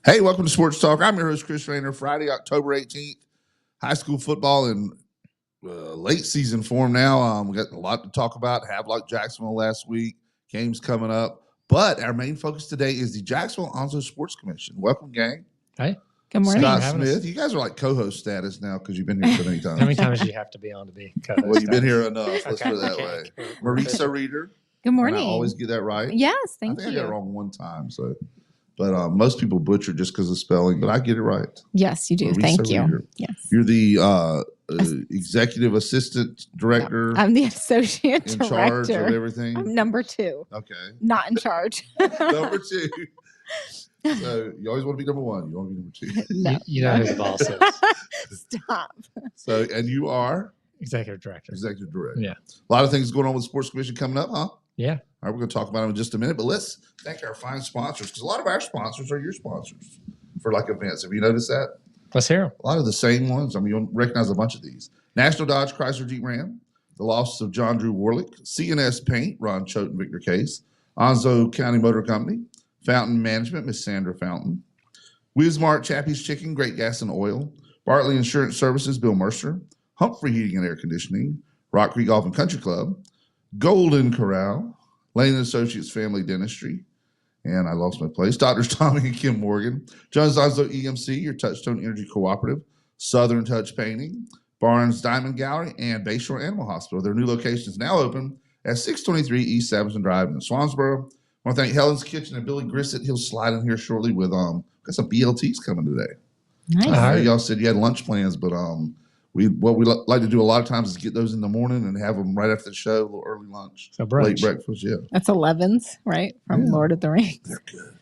Hey, welcome to Sports Talk. I'm your host, Chris Raynor. Friday, October 18th. High school football in late season form now. We got a lot to talk about. Have like Jacksonville last week. Games coming up. But our main focus today is the Jacksonville Onslow Sports Commission. Welcome, gang. Hey. Good morning. Scott Smith. You guys are like co-host status now because you've been here so many times. How many times do you have to be on to be co-host? Well, you've been here enough. Let's put it that way. Marissa Reader. Good morning. I always get that right. Yes, thank I you. got it wrong one time. But most people butcher just because of spelling, but I get it right. Yes, you do. Marissa Thank you. Reader. Yes. You're the executive assistant director. No, I'm the associate in director. charge of everything. I'm number 2. Okay. Not in charge. Number 2. So you always want to be number 1. You want to be number 2. No. You know who the boss is. Stop. So, and you are Executive director. executive director. Yeah. A lot of things going on with the Sports Commission coming up, huh? Yeah. All right, we're going to talk about them in just a minute, but let's thank our fine sponsors because a lot of our sponsors are your sponsors for like events. Have you noticed that? Let's hear them. A lot of the same ones. I mean, you'll recognize a bunch of these. National Dodge Chrysler Jeep Ram, the loss of John Drew Warlick, CNS Paint, Ron Choate and Victor Case, Onslow County Motor Company, Fountain Management, Miss Sandra Fountain, Wismart Chappie's Chicken, Great Gas and Oil, Bartley Insurance Services, Bill Mercer, Humphrey Heating and Air Conditioning, Rock Creek Golf and Country Club, Golden Corral, Lane and Associates Family Dentistry, and I lost my place, Doctors Tommy and Kim Morgan, Jones Onslow EMC, your Touchstone Energy Cooperative, Southern Touch Painting, Barnes Diamond Gallery, and Bayshore Animal Hospital. Their new location is now open at 623 East Savinson Drive in Swansboro. I want to thank Helen's Kitchen and Billy Grissett. He'll slide in here shortly with got some BLTs coming today. Nice. Y'all said you had lunch plans, but what we like to do a lot of times is get those in the morning and have them right after the show, a little early lunch, So brunch. late breakfast. Yeah, That's 11s, right? From Yeah. Lord of the Rings. they're good.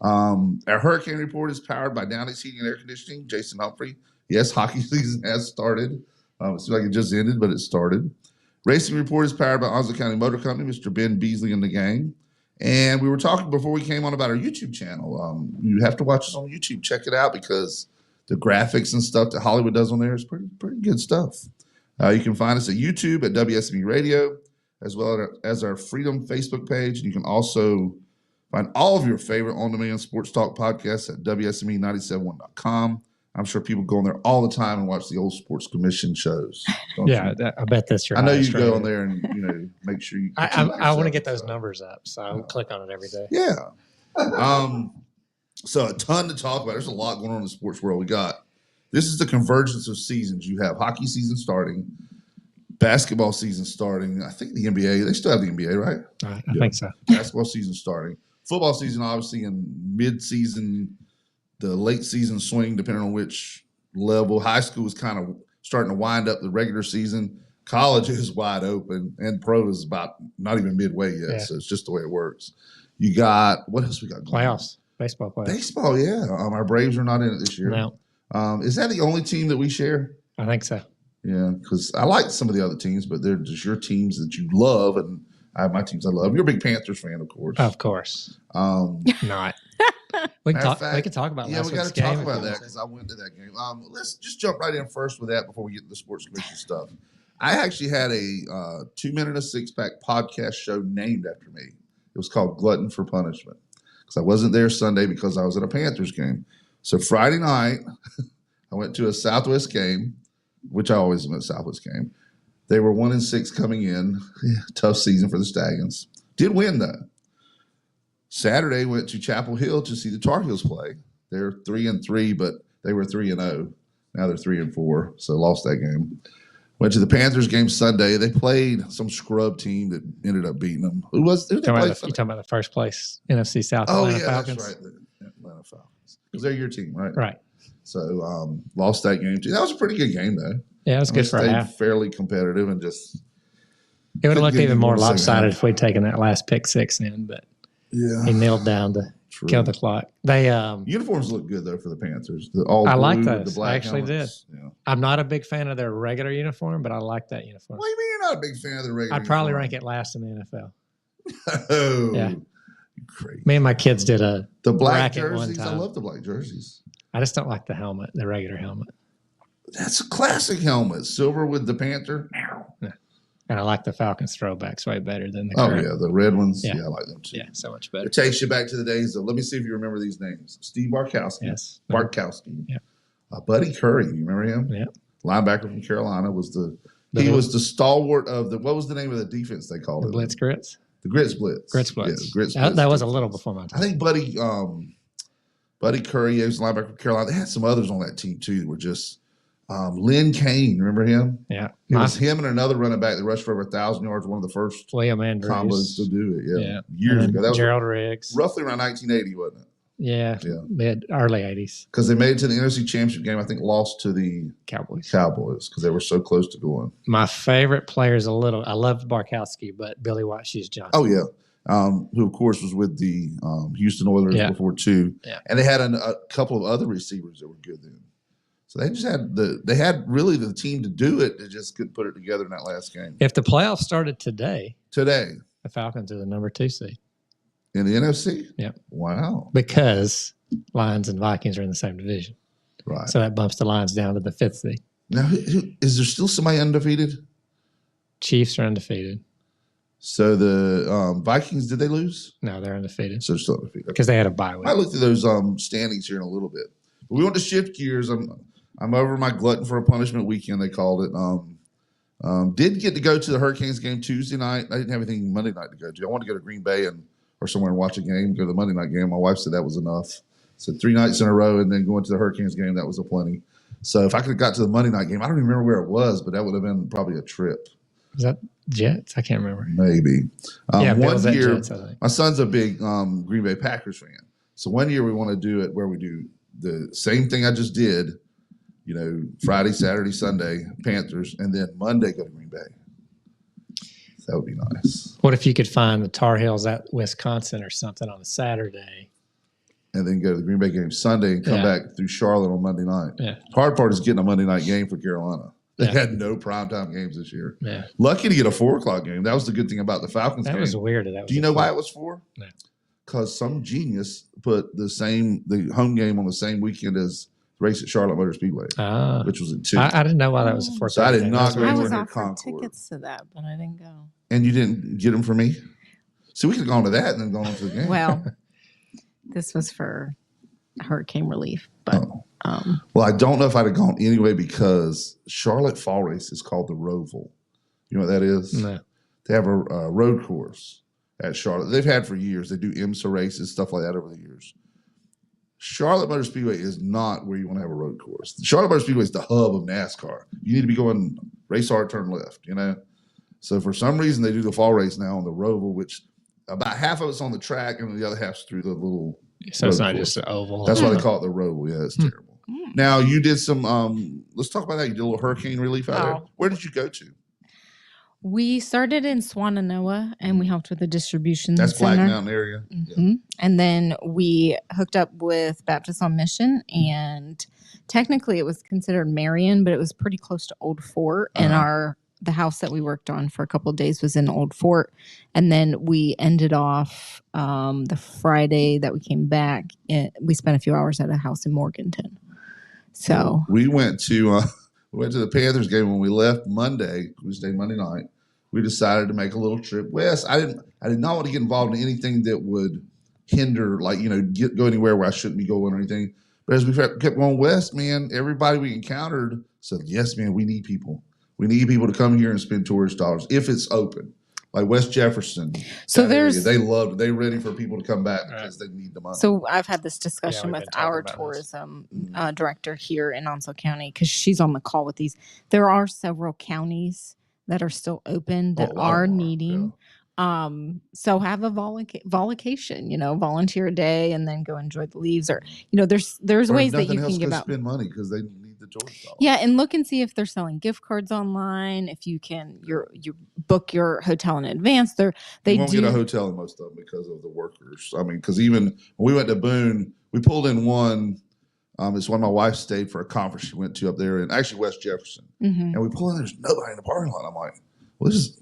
Our hurricane report is powered by Downey's Heating and Air Conditioning. Jason Humphrey. Yes, hockey season has started. It seems like it just ended, but it started. Racing report is powered by Onslow County Motor Company, Mr. Ben Beasley and the gang. And we were talking before we came on about our YouTube channel. You have to watch us on YouTube. Check it out because the graphics and stuff that Hollywood does on there is pretty good stuff. You can find us at YouTube at WSME Radio, as well as our Freedom Facebook page. And you can also find all of your favorite on-demand sports talk podcasts at WSME971.com. I'm sure people go on there all the time and watch the old Sports Commission shows. Don't Yeah, you? I bet that's your I know you highest go rated. on there and make sure you. I want to get those numbers up, so I'll click on it every day. Yeah. So a ton to talk about. There's a lot going on in the sports world. This is the convergence of seasons. You have hockey season starting, basketball season starting. I think the NBA, they still have the NBA, right? I think so. Basketball season starting. Football season, obviously, in mid-season, the late season swing, depending on which level. High school is kind of starting to wind up the regular season. College is wide open, and pro is about not even midway yet. Yeah. So it's just the way it works. You got, what else we got going on? Playoffs. Baseball playoffs. Baseball, yeah. Our Braves are not in it this year. No, Is that the only team that we share? I think so. Yeah, because I like some of the other teams, but they're just your teams that you love, and I have my teams I love. You're a big Panthers fan, of course. Of course. Matter Not. We of can talk. fact, We can talk about. Yeah, last we got week's to talk game. about that because I went to that game. Let's just jump right in first with that before we get to the Sports Commission stuff. I actually had a 2 Minute a Six Pack podcast show named after me. It was called Glutton for Punishment because I wasn't there Sunday because I was at a Panthers game. So Friday night, I went to a Southwest game, which I always am at a Southwest game. They were 1-6 coming in. Yeah, tough season for the Stallions. Did win though. Saturday went to Chapel Hill to see the Tar Heels play. They're 3-3, but they were 3-0. Now they're 3-4, so lost that game. Went to the Panthers game Sunday. They played some scrub team that ended up beating them. Who they You're play? talking about the first place NFC South Oh Atlanta yeah, Falcons. that's right, the Atlanta Falcons. Because they're your team, right? Right. So lost that game too. That was a pretty good game though. Yeah, it was good for a stayed half. fairly competitive and just It would have looked Couldn't even get more more second lopsided half. if we'd taken that last pick six in, but yeah. he knelt down to True. kill the clock. They Uniforms look good though for the Panthers. The all I like blue with those. the black I actually helmets. Yeah. I'm not a big fan of their regular uniform, but I like that uniform. What do you mean you're not a big fan of the regular? I'd probably uniform? rank it last in the NFL. Oh, Yeah. you crazy. Me and my kids did a The black bracket one jerseys. I time. love the black jerseys. I just don't like the helmet, the regular helmet. That's a classic helmet. Silver with the Panther. And I like the Falcons throwbacks way better than the Oh, current. yeah. The red ones. Yeah. Yeah, I like them too. Yeah, so much better. It takes you back to the days of, let me see if you remember these names. Steve Barkowski. Yes. Barkowski. Yeah. Buddy Curry. You remember him? Yeah. Linebacker from Carolina he was the stalwart of what was the name of the defense they called The it? Blitz Grits? The Grits Blitz. Grits Blitz. Yeah, Grits That, Blitz. that was a little before my time. I think Buddy Curry, he was a linebacker from Carolina. They had some others on that team too that were just Lynn Kane, remember him? Yeah. It was him and another running back that rushed for over 1,000 yards, one of the first William Andrews. combos to do it. Yeah. Yeah. Years ago. That was Gerald Riggs. roughly around 1980, wasn't it? Yeah. Yeah. Mid early 80s. Because they made it to the NFC Championship game, I think lost to the Cowboys. because they were so close to going. My favorite player is I loved Barkowski, but Billy White Shoes Johnson. Oh, yeah. Who, of course, was with the Houston Oilers before, too. Yeah. And they had a couple of other receivers that were good then. So they just had really the team to do it. They just couldn't put it together in that last game. If the playoffs started today, Today. the Falcons are the number 2 seed. In the NFC? Yep. Wow. Because Lions and Vikings are in the same division. Right. So that bumps the Lions down to the 5th seed. Now, is there still somebody undefeated? Chiefs are undefeated. So the Vikings, did they lose? No, they're undefeated. So they're still undefeated. Because they had a bye week. I looked at those standings here in a little bit. But we want to shift gears. I'm over my glutton for a punishment weekend, they called it. Did get to go to the Hurricanes game Tuesday night. I didn't have anything Monday night to go to. I wanted to go to Green Bay or somewhere and watch a game, go to the Monday night game. My wife said that was enough. So 3 nights in a row and then going to the Hurricanes game, that was a plenty. So if I could have got to the Monday night game, I don't even remember where it was, but that would have been probably a trip. Is that Jets? I can't remember. Maybe. Yeah, one year, Jets, I think. my son's a big Green Bay Packers fan. So one year we want to do it where we do the same thing I just did, Friday, Saturday, Sunday, Panthers, and then Monday go to Green Bay. That would be nice. What if you could find the Tar Heels at Wisconsin or something on a Saturday? And then go to the Green Bay game Sunday and come back through Charlotte on Monday night. Yeah. Hard part is getting a Monday night game for Carolina. They Yeah. had no primetime games this year. Yeah. Lucky to get a 4:00 game. That was the good thing about the Falcons That game. was weird. That was Do you know why it was 4? No. Because some genius put the home game on the same weekend as the race at Charlotte Motor Speedway, which was at 2. I didn't know why that was a 4th. So I did not go I anywhere was near offered Concord. tickets to that, but I didn't go. And you didn't get them for me? So we could have gone to that and then gone on to the game. Well, this was for hurricane relief, but Well, I don't know if I'd have gone anyway because Charlotte Fall Race is called the Roval. You know what that is? No. They have a road course at Charlotte. They've had for years. They do IMSA races, stuff like that over the years. Charlotte Motor Speedway is not where you want to have a road course. Charlotte Motor Speedway is the hub of NASCAR. You need to be going race hard, turn left, So for some reason, they do the fall race now on the Roval, which about half of it's on the track and the other half's through the little. So it's road not course. just an oval. That's why they call it the Roval. Yeah, it's terrible. Now, you did some, let's talk about that. You did a little hurricane relief out there. Where did you go to? we started in Swannanoa and we helped with the distribution That's center. Black Mountain area. Mm-hmm. And then we hooked up with Baptist on Mission, and technically it was considered Marion, but it was pretty close to Old Fort. And the house that we worked on for a couple of days was in Old Fort. And then we ended off the Friday that we came back. We spent a few hours at a house in Morganton. So we went to the Panthers game when we left Monday. We stayed Monday night. We decided to make a little trip west. I did not want to get involved in anything that would hinder, go anywhere where I shouldn't be going or anything. But as we kept going west, man, everybody we encountered said, yes, man, we need people. We need people to come here and spend tourist dollars if it's open. Like West Jefferson. So they loved it. They're ready for people to come back because they need the money. So I've had this discussion we've with been our talking about tourism director here in Onslow County because she's on the call with these. There are several counties that are still open that are needing. Yeah. So have a volunteer, volunteer a day and then go enjoy the leaves, or there's ways that you can give out. Spend money because they need the tourist dollars. Yeah, and look and see if they're selling gift cards online. If you can, you book your hotel in advance. They won't do get a hotel in most of them because of the workers. I mean, because even when we went to Boone, we pulled in one. It's one my wife stayed for a conference she went to up there in actually West Jefferson, and we pull in. There's nobody in the parking lot. I'm like, well, this is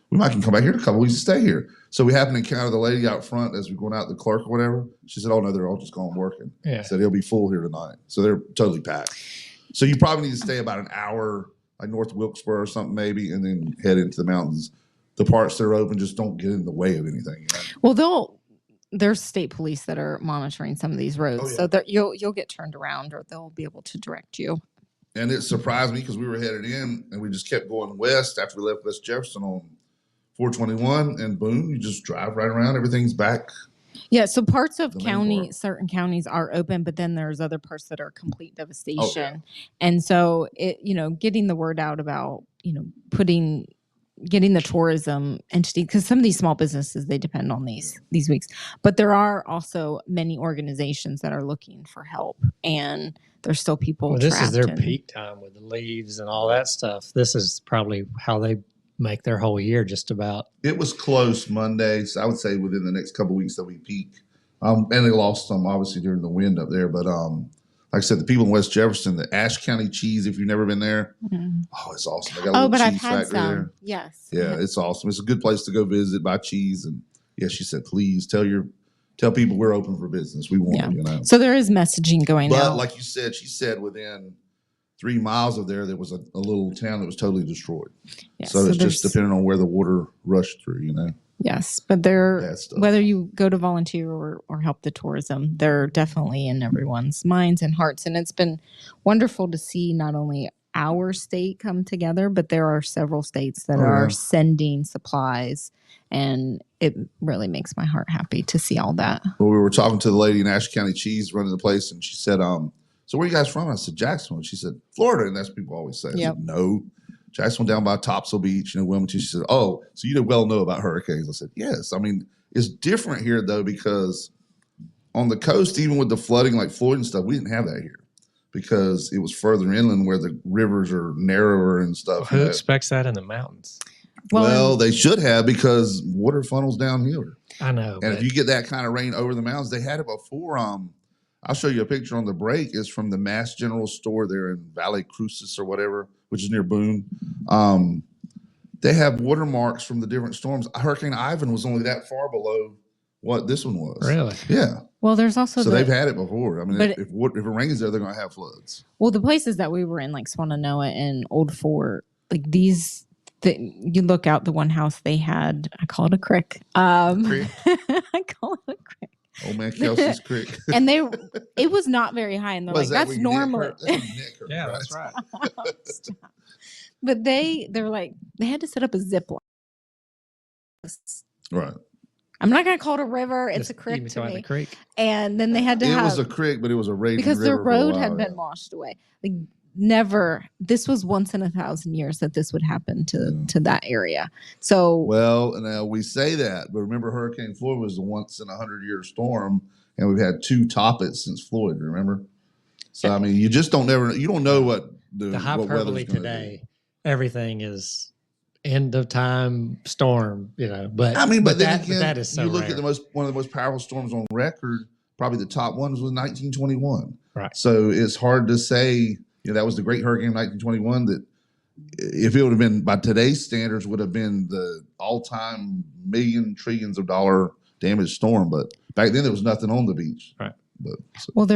we might can come back here in a couple weeks and stay here. So we happened to encounter the lady out front as we were going out, the clerk or whatever. She said, oh, no, they're all just going working. Yeah. Said it'll be full here tonight. So they're totally packed. So you probably need to stay about an hour like North Wilkesboro or something maybe, and then head into the mountains. The parts that are open just don't get in the way of anything. You know? Well, there's state police that are monitoring some of these roads, so that you'll get turned around, or they'll be able to direct you. And it surprised me because we were headed in, and we just kept going west after we left West Jefferson on 421, and boom, you just drive right around. Everything's back. Yeah, so parts of certain counties are open, but then there's other parts that are complete devastation. And so getting the word out about, getting the tourism entity, because some of these small businesses, they depend on these weeks. But there are also many organizations that are looking for help, and there's still people this is their peak time with the leaves and all that stuff. This is probably how they make their whole year, just about. It was close Monday, so I would say within the next couple of weeks that we peak. And they lost some obviously during the wind up there, but like I said, the people in West Jefferson, the Ashe County cheese, if you've never been there, it's awesome. They got a little cheese I've had some. there. Yes. Yeah, it's awesome. It's a good place to go visit, buy cheese, and she said, please tell people we're open for business. We want them, So there is messaging going out. But like you said, she said within 3 miles of there was a little town that was totally destroyed. Yeah, so it's just depending on where the water rushed through, Yes, but whether you go to volunteer or help the tourism, they're definitely in everyone's minds and hearts. And it's been wonderful to see not only our state come together, but there are several states that are sending supplies, and it really makes my heart happy to see all that. Well, we were talking to the lady in Ashe County Cheese running the place, and she said, so where are you guys from? I said, Jacksonville. She said, Florida. And that's what people always say. I said, no. Jacksonville down by Topsail Beach in Wilmington. She said, oh, so you well know about hurricanes. I said, yes. I mean, it's different here, though, because on the coast, even with the flooding like Floyd and stuff, we didn't have that here because it was further inland where the rivers are narrower and stuff. Well, who expects that in the mountains? Well, they should have, because water funnels down here. I know. And if you get that kind of rain over the mountains, they had it before. I'll show you a picture on the break. It's from the Mass General Store there in Valley Crucis or whatever, which is near Boone. They have watermarks from the different storms. Hurricane Ivan was only that far below what this one was. Really? Yeah. Well, there's also they've had it before. I mean, if it rains there, they're going to have floods. Well, the places that we were in, like Swannanoa and Old Fort, like these, you look out the one house they had. I call it a crick. Crick? I call it a crick. Old man Kelsey's Creek. And it was not very high. And they're like, that's normal. Yeah, that's right. But they're like, they had to set up a zip line. Right. I'm not going to call it a river. It's a creek to me. Creek. And then they had to It was a creek, but it was a raging because river the road had been washed away. Like, never. This was once in 1,000 years that this would happen to that area. So well, now we say that, but remember, Hurricane Floyd was a once in 100-year storm, and we've had 2 top it since Floyd. Remember? So I mean, you just don't know what the hyperbole today. Everything is end of time storm, But I mean, but then that, again, that is so you look rare. at one of the most powerful storms on record. Probably the top one was 1921. Right. So it's hard to say. That was the Great Hurricane of 1921 that, if it would have been by today's standards, would have been the all-time trillions of dollar damage storm. But back then there was nothing on the beach. Right. Well,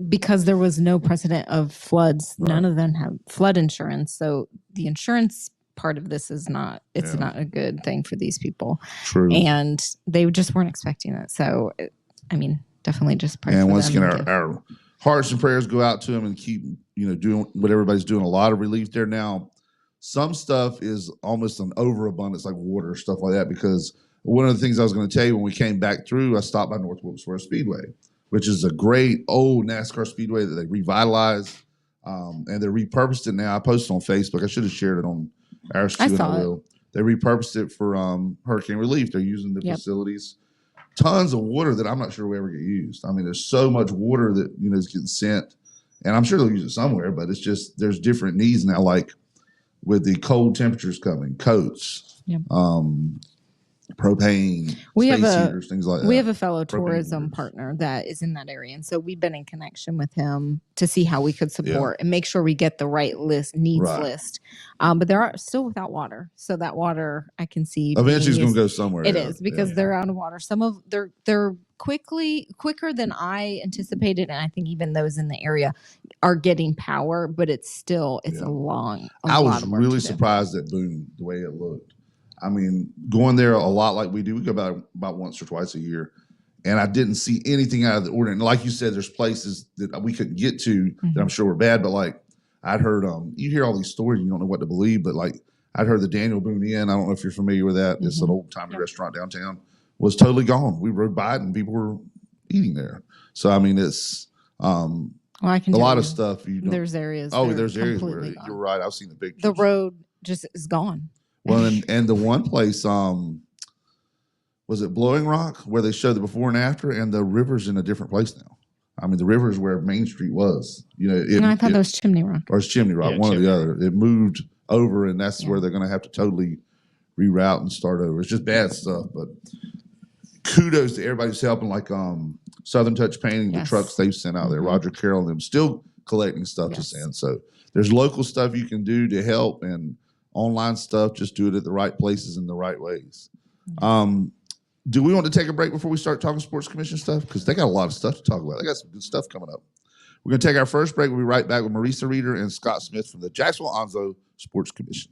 because there was no precedent of floods. Right. None of them have flood insurance. So the insurance part of this is not a good thing for these people. True. And they just weren't expecting it. So, definitely just pray for them. And once again, our hearts and prayers go out to them, and keep, doing what everybody's doing. A lot of relief there now. Some stuff is almost an overabundance, like water, stuff like that, because one of the things I was going to tell you, when we came back through, I stopped by North Wilkesboro Speedway, which is a great old NASCAR speedway that they revitalized, and they repurposed it now. I posted on Facebook. I should have shared it on ours too. They repurposed it for hurricane relief. They're using the facilities. Tons of water that I'm not sure will ever get used. I mean, there's so much water that is getting sent, and I'm sure they'll use it somewhere. But it's just, there's different needs now, like with the cold temperatures coming, coats, propane, We have space a heaters, things like that. we have a fellow Propane tourism heaters. partner that is in that area, and so we've been in connection with him to see how we could support and make sure we get the right needs Right. list. But they're still without water, so that water I can see Eventually, it's being going to used. go somewhere. It yeah. is because they're out of water. Some of they're quicker than I anticipated, and I think even those in the area are getting power, but it's a long. I was lot of work really to do. surprised at Boone the way it looked. I mean, going there a lot like we do, we go about once or twice a year, and I didn't see anything out of the ordinary. Like you said, there's places that we couldn't get to that I'm sure were bad, but like I'd heard, you hear all these stories, you don't know what to believe, but like I'd heard the Daniel Boone Inn. I don't know if you're familiar with that. It's an old timey restaurant downtown. Was totally gone. We rode by it and people were eating there. So I mean, it's Well, I can a tell lot you, of stuff. there's areas. Oh, that are there's areas where completely gone. you're right. I've seen the pictures. The road just is gone. Well, and the one place, was it Blowing Rock, where they showed the before and after, and the river's in a different place now. I mean, the river is where Main Street was. You know, And I thought that was Chimney Rock. or it's Chimney Rock, Yeah, one or the Chimney other. It moved over, and that's where they're going to have to totally reroute and start over. It's just bad stuff, but kudos to everybody who's helping, like Southern Touch Painting, the trucks they've sent out there. Roger Carroll and them still collecting stuff to send. So there's local stuff you can do to help, and online stuff. Just do it at the right places in the right ways. Do we want to take a break before we start talking Sports Commission stuff? Because they got a lot of stuff to talk about. They got some good stuff coming up. We're going to take our first break. We'll be right back with Marissa Reeder and Scott Smith from the Jacksonville Onslow Sports Commission.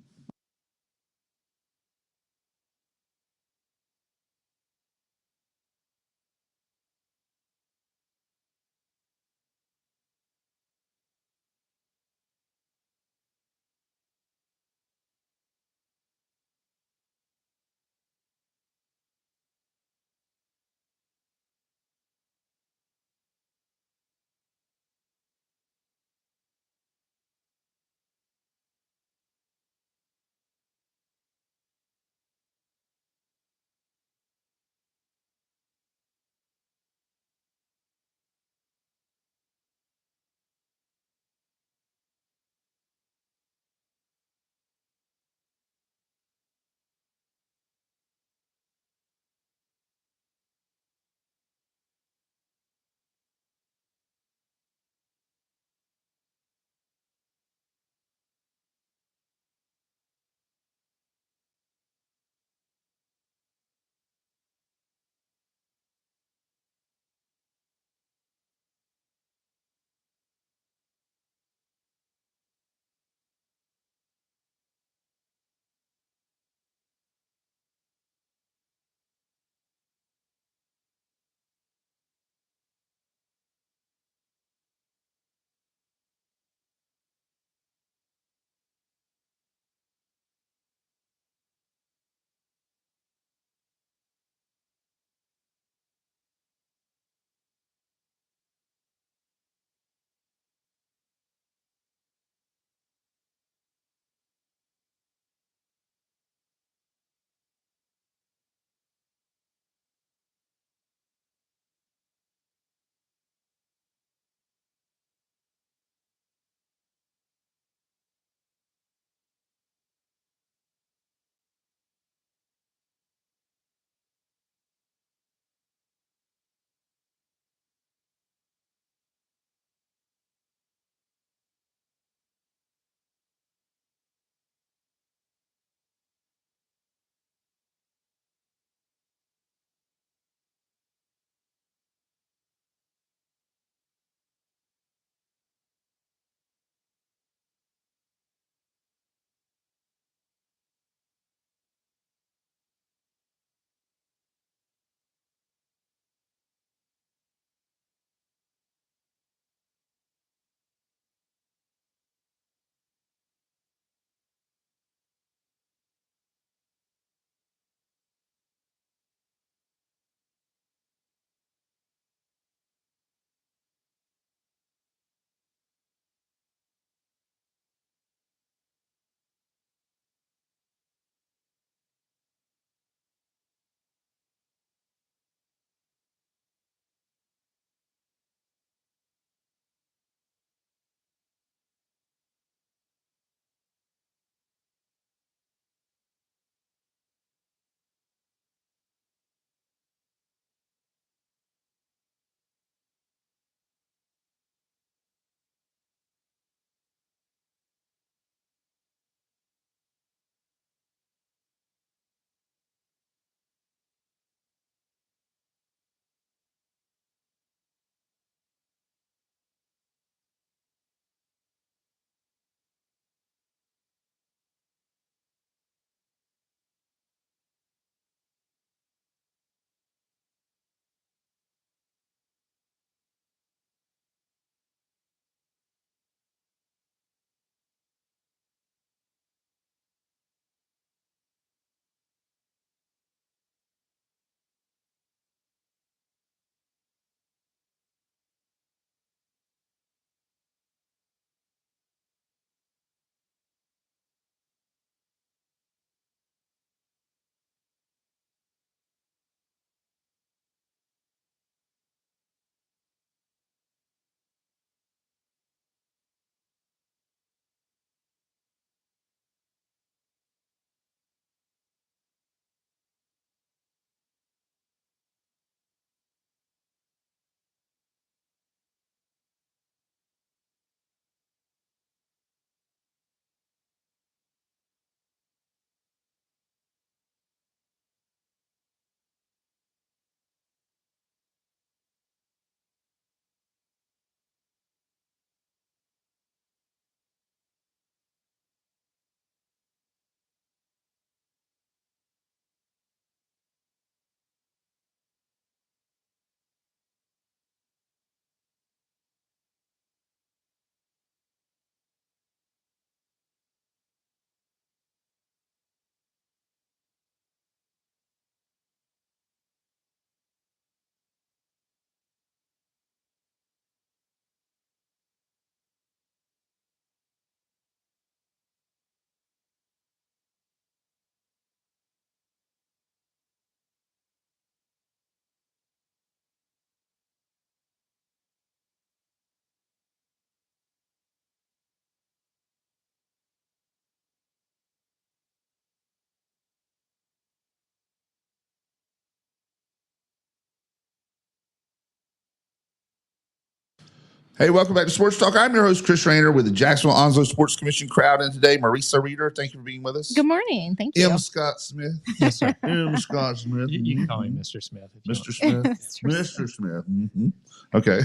Hey, welcome back to Sports Talk. I'm your host, Chris Raynor, with the Jacksonville Onslow Sports Commission crowd. And today, Marissa Reeder, thank you for being with us. Good morning. Thank you. M. Scott Smith. Yes, sir. M. Scott Smith. You can call him Mr. Smith. If you Mr. want. Smith. Mr. Smith. Mm-hmm. Okay.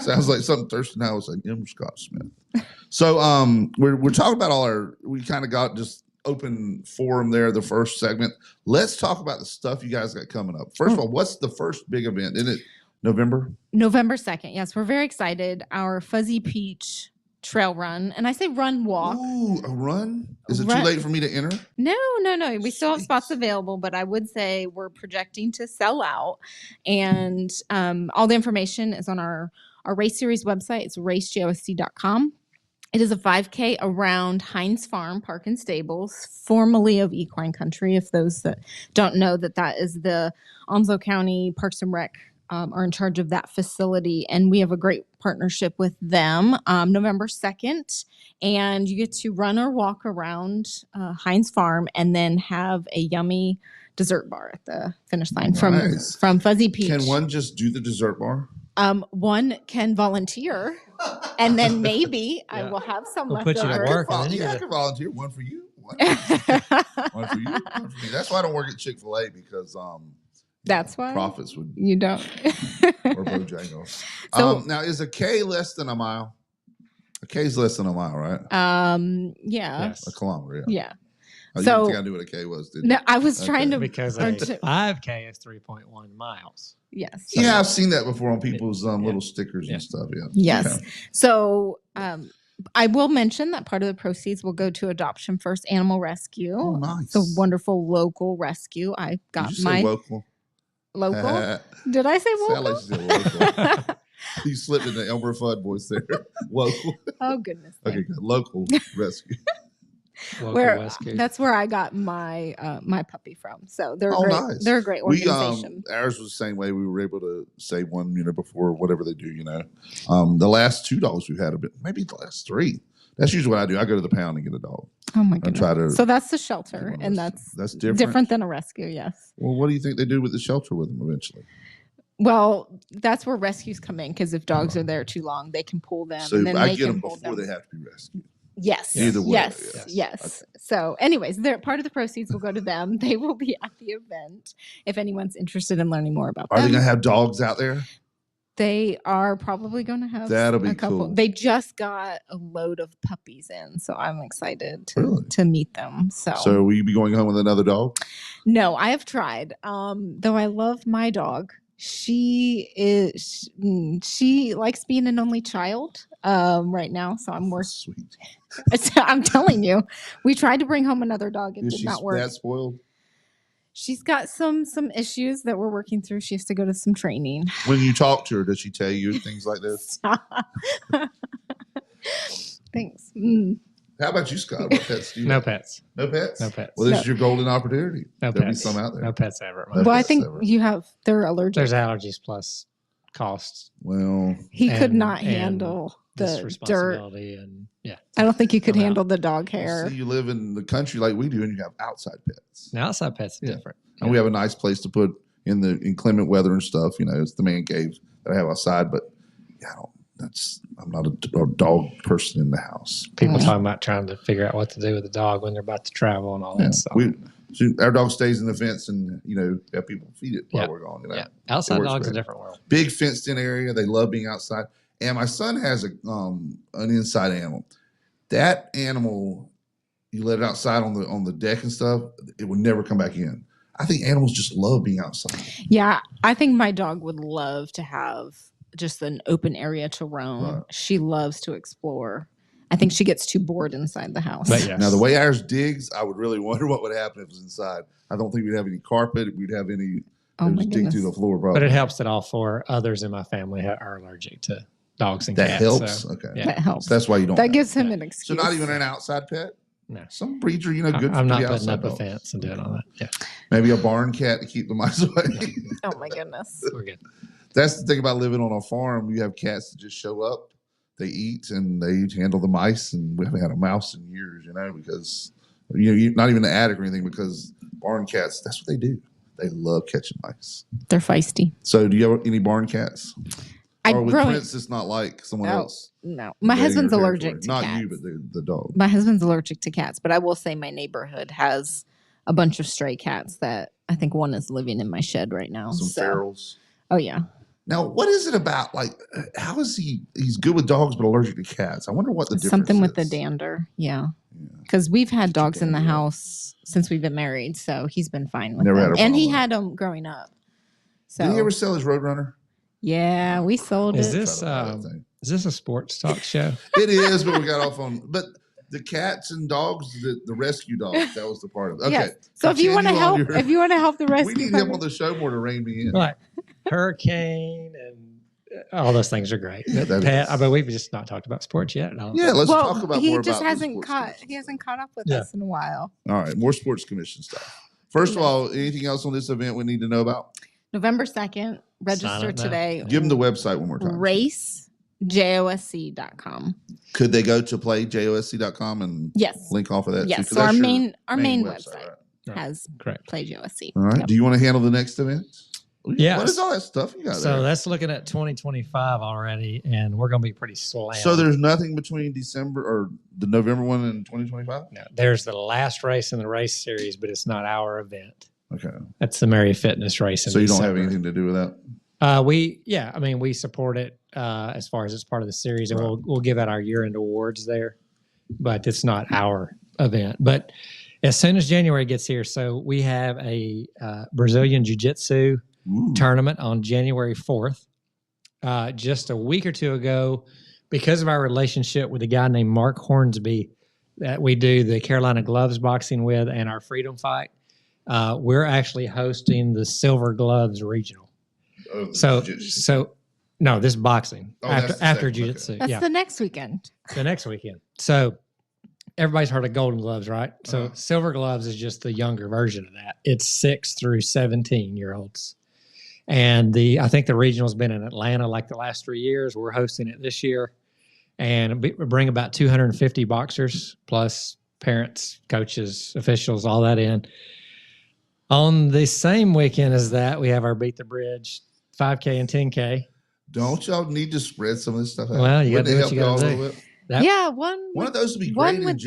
Sounds like something Thurston Howell was saying. M. Scott Smith. So we're talking about we kind of got just open forum there, the first segment. Let's talk about the stuff you guys got coming up. First of all, what's the first big event? Isn't it November 2nd. Yes, we're very excited. Our Fuzzy Peach trail run. And I say run, walk. Ooh, a run? Is it too late for me to enter? No. We still have spots available, but I would say we're projecting to sell out. And all the information is on our race series website. It's racejosc.com. It is a 5K around Hines Farm Park and Stables, formerly of Equine Country. If those that don't know, that is the Onslow County Parks and Rec are in charge of that facility, and we have a great partnership with them. November 2nd, and you get to run or walk around Hines Farm, and then have a yummy dessert bar at the finish line from Fuzzy Peach. Can one just do the dessert bar? One can volunteer, and then maybe I will have some We'll left put you to over. work. I and then you can volunteer. One for you. One for you. One for me. That's why I don't work at Chick-fil-A, because That's why profits would you don't. or Bojangles. So- Now, is a K less than a mile? A K is less than a mile, right? Yeah. Yes. A kilometer, yeah. Yeah. Oh, you So- didn't think I knew what a K was, did you? No, I was Okay. trying to. Because or a to- 5K is 3.1 miles. Yes. Yeah, I've seen that before on people's Yeah. little stickers Yeah. and stuff. Yeah. Yes. Okay. So I will mention that part of the proceeds will go to Adoption First Animal Rescue. Oh, nice. It's a wonderful local rescue. I got Did you my say local? local. Did I say Sound local? like you said local. You slipped in the Elmer Fudd voice there. Local. Oh goodness. Okay, good. Local rescue. Local Where rescue. that's where I got my my puppy from. So they're Oh, great. nice. They're a great organization. Ours was the same way. We were able to save one, before whatever they do, The last 2 dogs we've had maybe the last 3. That's usually what I do. I go to the pound and get a dog. Oh my and goodness. try to So that's the get shelter, one and rescue. that's different. different than a rescue. Yes. Well, what do you think they do with the shelter with them eventually? Well, that's where rescues come in, because if dogs are there too long, they can pull them. So and then I they get can them hold before them. they have to be rescued. Yes. Either way, Yes. yes. Yes. So, anyways, they're part of the proceeds will go to them. They will be at the event if anyone's interested in learning more about Are them. they going to have dogs out there? They are probably going to have That'll be a couple. cool. They just got a load of puppies in, so I'm excited Really? to meet them. So will you be going home with another dog? No, I have tried. Though I love my dog. She likes being an only child right now, so I'm working. Sweet. I'm telling you, we tried to bring home another dog. It Is did she not work. that spoiled? She's got some issues that we're working through. She has to go to some training. When you talk to her, does she tell you things like this? Thanks. How about you, Scott? What pets do you No have? pets. No pets? No pets. Well, this No. is your golden opportunity. No There'll pets. be some out there. No pets ever. No Well, I pets think ever. they're allergic. There's allergies plus costs. Well, He could and- not and handle This the dirt. responsibility and yeah. I don't think he could I'm out. handle the dog hair. see, you live in the country like we do, and you have outside pets. Now outside pets are Yeah. different. And we have a nice place to put in the inclement weather and stuff. It's the man cave that I have outside. But yeah, I'm not a dog person in the house. People Mm. talking about trying to figure out what to do with the dog when they're about to travel and all Yeah. that stuff. Our dog stays in the fence, and have people feed it while Yeah. we're gone. Yeah. Outside works dogs are a great. different world. Big fenced in area. They love being outside. And my son has an inside animal. That animal, you let it outside on the deck and stuff, it would never come back in. I think animals just love being outside. Yeah, I think my dog would love to have just an open area to roam. Right. She loves to explore. I think she gets too bored inside the house. But yes. Now, the way ours digs, I would really wonder what would happen if it was inside. I don't think we'd have any carpet. We'd have any. Oh It would my just dig through goodness. the floor, probably. But it helps that all 4 others in my family are allergic to dogs and That cats. helps. So, Okay. yeah. That helps. So that's why you don't. That have gives it. him Yeah. an So excuse. not even an outside pet. No. Some breeds are, good. I'm to not be putting outside up a dogs. fence and doing all that. Yeah. Maybe a barn cat to keep the mice away. Oh my goodness. We're good. That's the thing about living on a farm. You have cats that just show up, they eat, and they handle the mice. And we haven't had a mouse in years, because not even the attic or anything. Because barn cats, that's what they do. They love catching mice. They're feisty. So, do you have any barn cats? Or with Prince, it's not like someone else. No, my husband's allergic to not cats. you, but the dog. My husband's allergic to cats, but I will say my neighborhood has a bunch of stray cats that I think one is living in my shed right now. Some ferals. Oh yeah. Now, what is it about? Like, how is he? He's good with dogs, but allergic to cats. I wonder what the difference Something with is. the dander. Yeah. Because we've had dogs in the house since we've been married, so he's been fine with them. And he had them growing up. So. Did he ever sell his Roadrunner? Yeah, we sold Is it. This is this a sports talk show? It is, but we got off on. But the cats and dogs, the rescue dogs, that was the part of it. Okay. Yes. So if you want to help, the rescue, we need him on the show more to rein me in. Right. Hurricane and all those things are great. Yeah, I mean, we've just not talked about sports yet. Yeah, let's talk about more about he hasn't caught up with us in a while. All right, more sports commission stuff. First of all, anything else on this event we need to know about? November 2nd, register today. Give them the website one more time. racejosc.com. Could they go to playjosc.com and link off of that? Yes. Too? So our main website has correct. Play JOSC. All right. Yep. Do you want to handle the next event? Yeah. What is all that stuff you got So that's looking at 2025 already, and we're going to be pretty slammed. So there's nothing between December or the November one and 2025? No, there's the last race in the race series, but it's not our event. Okay. That's the Mary Fitness race. So you don't have anything to do with that? We support it as far as it's part of the series, and we'll give out our year-end awards there, but it's not our event. But as soon as January gets here, so we have a Brazilian Jiu-Jitsu tournament on January 4th. Just a week or two ago, because of our relationship with a guy named Mark Hornsby that we do the Carolina Gloves boxing with and our Freedom Fight, we're actually hosting the Silver Gloves Regional. No, this boxing after jiu-jitsu. That's the next weekend. The next weekend. So everybody's heard of Golden Gloves, right? So Silver Gloves is just the younger version of that. It's 6 through 17-year-olds. And I think the regional's been in Atlanta like the last 3 years. We're hosting it this year. And we bring about 250 boxers plus parents, coaches, officials, all that in. On the same weekend as that, we have our Beat the Bridge 5K and 10K. Don't y'all need to spread some of this stuff out? Well, you got to do what you got to do. One of those would be great in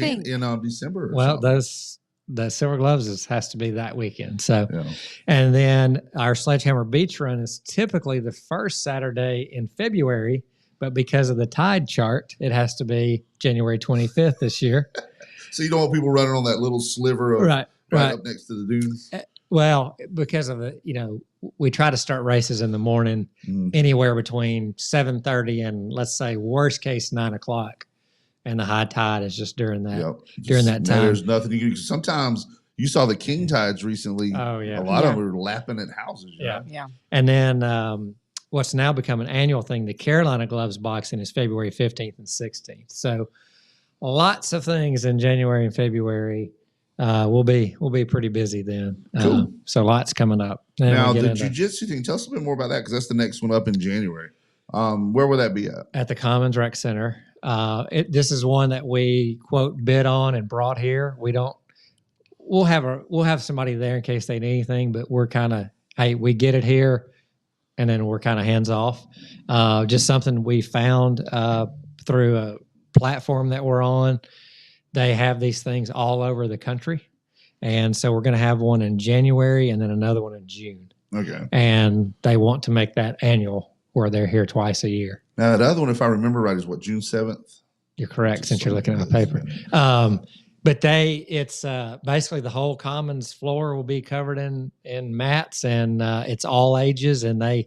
December. The Silver Gloves has to be that weekend. So, and then our Sledgehammer Beach Run is typically the first Saturday in February, but because of the tide chart, it has to be January 25th this year. So you don't want people running on that little sliver of right up next to the dunes? Well, because of we try to start races in the morning, anywhere between 7:30 and let's say worst case 9 o'clock, and the high tide is just during that that time. There's nothing you can. Sometimes you saw the king tides recently. Oh yeah, a lot of them were lapping at houses. Yeah. And then what's now become an annual thing, the Carolina Gloves boxing is February 15th and 16th. So lots of things in January and February. We'll be pretty busy then. Cool. So lots coming up. Now the jiu-jitsu thing, tell us a bit more about that because that's the next one up in January. Where will that be at? At the Commons Rec Center. This is one that we quote bid on and brought here. We'll have somebody there in case they need anything, but we're kind of, hey, we get it here, and then we're kind of hands off. Just something we found through a platform that we're on. They have these things all over the country. And so we're going to have one in January and then another one in June. Okay. And they want to make that annual where they're here twice a year. Now, that other one, if I remember right, is what, June 7th? You're correct, since you're looking at the paper. But it's basically the whole Commons floor will be covered in mats, and it's all ages. And the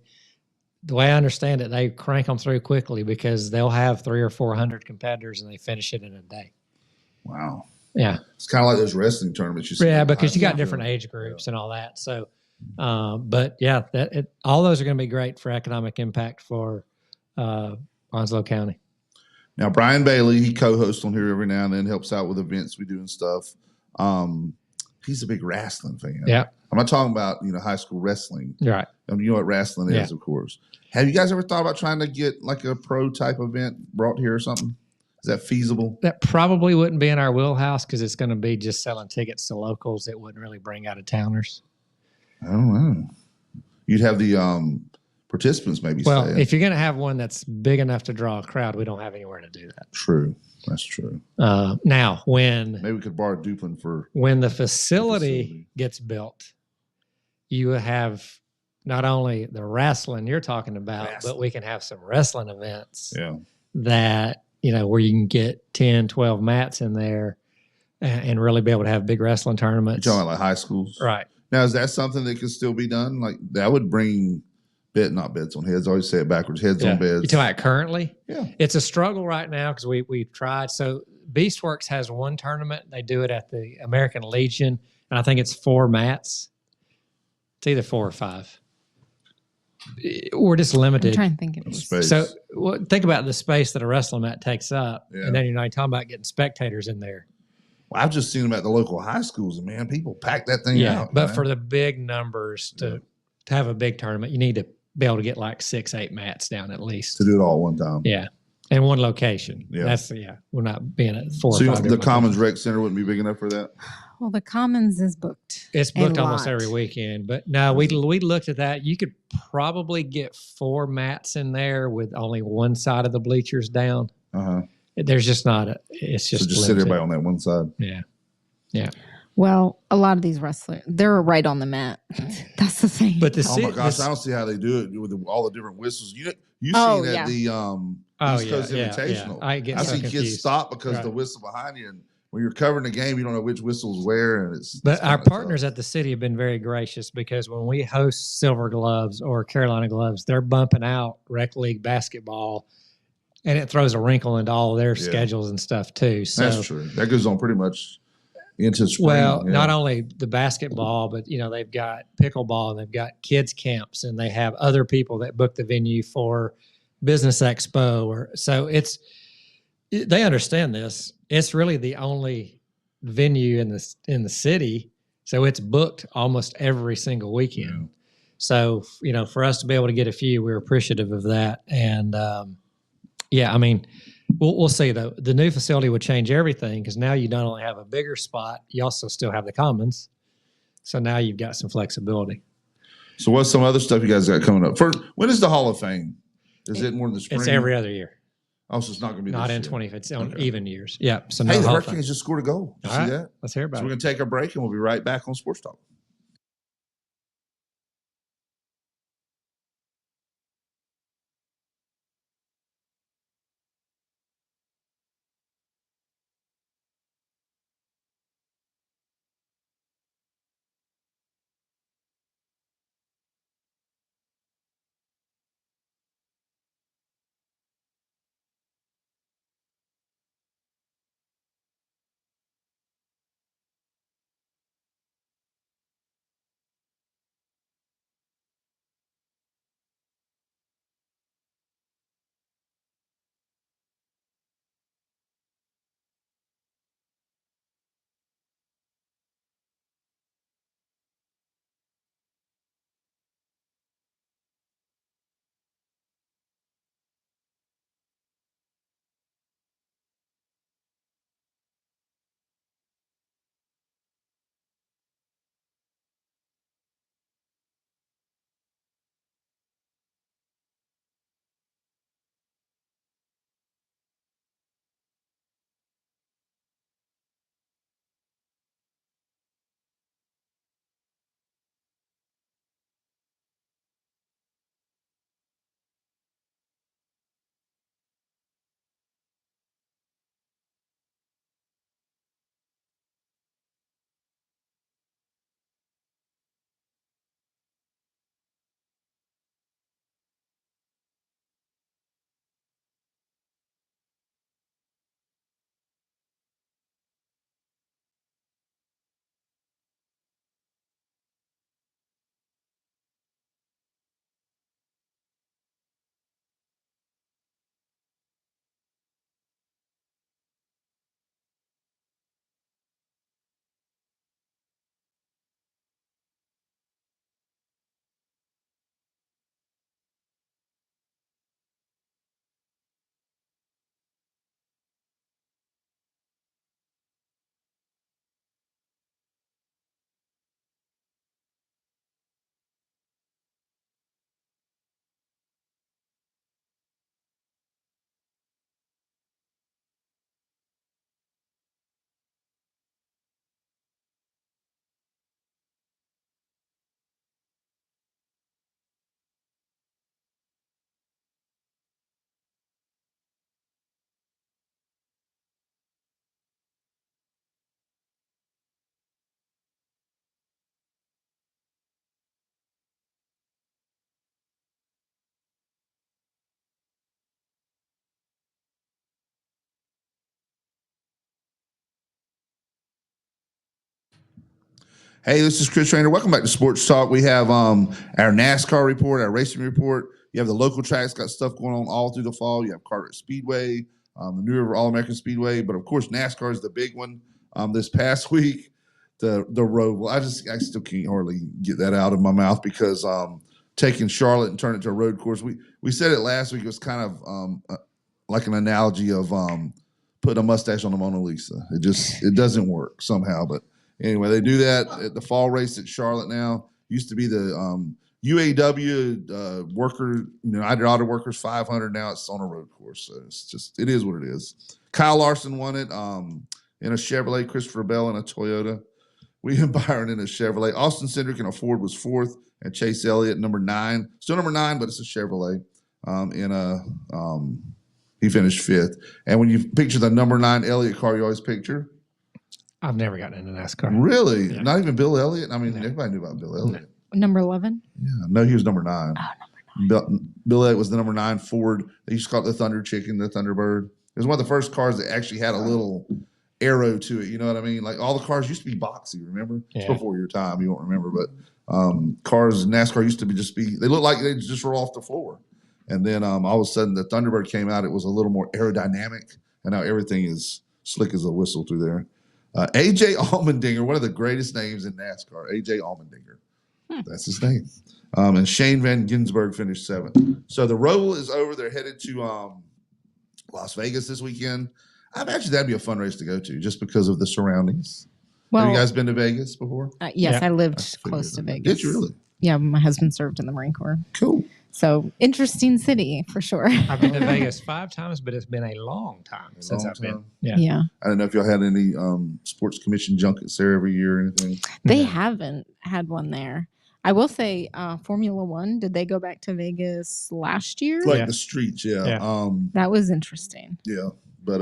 way I understand it, they crank them through quickly because they'll have 300 or 400 competitors and they finish it in a day. Wow. Yeah. It's kind of like those wrestling tournaments you see. Yeah, because you got different age groups and all that. So, but yeah, all those are going to be great for economic impact for Onslow County. Now, Brian Bailey, he co-hosts on here every now and then, helps out with events we do and stuff. He's a big wrestling fan. Yeah. I'm not talking about, high school wrestling. Right. I mean, you know what wrestling is, of course. Have you guys ever thought about trying to get like a pro type event brought here or something? Is that feasible? That probably wouldn't be in our wheelhouse because it's going to be just selling tickets to locals. It wouldn't really bring out of towners. I don't know. You'd have the participants maybe Well, staying. if you're going to have one that's big enough to draw a crowd, we don't have anywhere to do that. True. That's true. Now, Maybe we could borrow Duplin for when the facility gets built, you have not only the wrestling you're talking about, but we can have some wrestling events that, where you can get 10, 12 mats in there and really be able to have big wrestling tournaments. You're talking about like high schools? Right. Now, is that something that can still be done? Like that would bring not beds on heads. I always say it backwards. Heads on beds. You're talking about currently? Yeah. It's a struggle right now because we've tried. So Beastworks has one tournament. They do it at the American Legion, and I think it's 4 mats. It's either 4 or 5. We're just limited. I'm trying to think of it. Space. So think about the space that a wrestling mat takes up, Yeah. and then you're not talking about getting spectators in there. Well, I've just seen them at the local high schools, and man, people pack that thing out. But man. for the big numbers to have a big tournament, you need to be able to get like 6, 8 mats down at least to do it all at one time. Yeah, and one location. Yeah, that's we're not being at 4 so or 5. The Commons Rec Center wouldn't be big enough for that. Well, the Commons is booked. It's booked almost every weekend. But no, we looked at that. You could probably get 4 mats in there with only one side of the bleachers down. There's just not it's just so just sit everybody on that one side. Yeah. Well, a lot of these wrestlers, they're right on the mat. That's the thing. But oh my gosh, I don't see how they do it with all the different whistles. You seen at the East Coast Invitational. Yeah. I see kids stop because the whistle behind you, and when you're covering the game, you don't know which whistles where, and But our partners at the city have been very gracious because when we host Silver Gloves or Carolina Gloves, they're bumping out rec league basketball, and it throws a wrinkle into all their schedules and stuff too. So that's true. That goes on pretty much into spring. Well, not only the basketball, but they've got pickleball and they've got kids camps, and they have other people that book the venue for Business Expo, so they understand this. It's really the only venue in the city, so it's booked almost every single weekend. So for us to be able to get a few, we're appreciative of that. And I mean, we'll see though. The new facility would change everything because now you not only have a bigger spot, you also still have the Commons. So now you've got some flexibility. So what's some other stuff you guys got coming up? First, when is the Hall of Fame? Is it more in the spring? It's every other year. Oh, so it's not going to be not this in year. 20. It's on even years. Yeah. So hey, the Hurricanes just scored a goal. You see that? Let's hear about it. So we're going to take a break, and we'll be right back on Sports Talk. Hey, this is Chris Raynor. Welcome back to Sports Talk. We have our NASCAR report, our racing report. You have the local tracks, got stuff going on all through the fall. You have Carteret Speedway, the New River All-American Speedway, but of course NASCAR is the big one. This past week, the road. Well, I still can't hardly get that out of my mouth because taking Charlotte and turning it to a road course. We said it last week. It was kind of like an analogy of putting a mustache on the Mona Lisa. It doesn't work somehow, but. Anyway, they do that at the fall race at Charlotte now. Used to be the UAW worker, United Auto Workers 500. Now it's on a road course. So it is what it is. Kyle Larson won it in a Chevrolet. Christopher Bell in a Toyota. William Byron in a Chevrolet. Austin Cindric in a Ford was fourth, and Chase Elliott number 9. Still number 9, but it's a Chevrolet. He finished fifth. And when you picture the number 9 Elliott car, you always picture. I've never gotten into NASCAR. Really? Yeah. Not even Bill Elliott? I mean, everybody knew about Bill Elliott. Number 11? Yeah. No, he was number 9. Oh, number 9. Bill Elliott was the number 9 Ford. They used to call it the Thunder Chicken, the Thunderbird. It was one of the first cars that actually had a little arrow to it. You know what I mean? Like all the cars used to be boxy, remember? Yeah. It's before your time. You won't remember. But cars, NASCAR used to be they looked like they just roll off the floor. And then all of a sudden the Thunderbird came out. It was a little more aerodynamic. And now everything is slick as a whistle through there. A.J. Allmendinger, one of the greatest names in NASCAR. A.J. Allmendinger. That's his name. And Shane Van Gisbergen finished 7th. So the Roval is over. They're headed to Las Vegas this weekend. I imagine that'd be a fun race to go to just because of the surroundings. Well, have you guys been to Vegas before? Yes, Yeah. I lived close to Vegas. Did you really? Yeah, my husband served in the Marine Corps. Cool. So interesting city for sure. I've been to Vegas 5 times, but it's been a long time since I've been. Yeah. Yeah. I don't know if y'all had any sports commission junkets there every year or anything. They haven't had one there. I will say Formula One, did they go back to Vegas last year? Like Yeah. the streets, yeah. Yeah. That was interesting. Yeah, but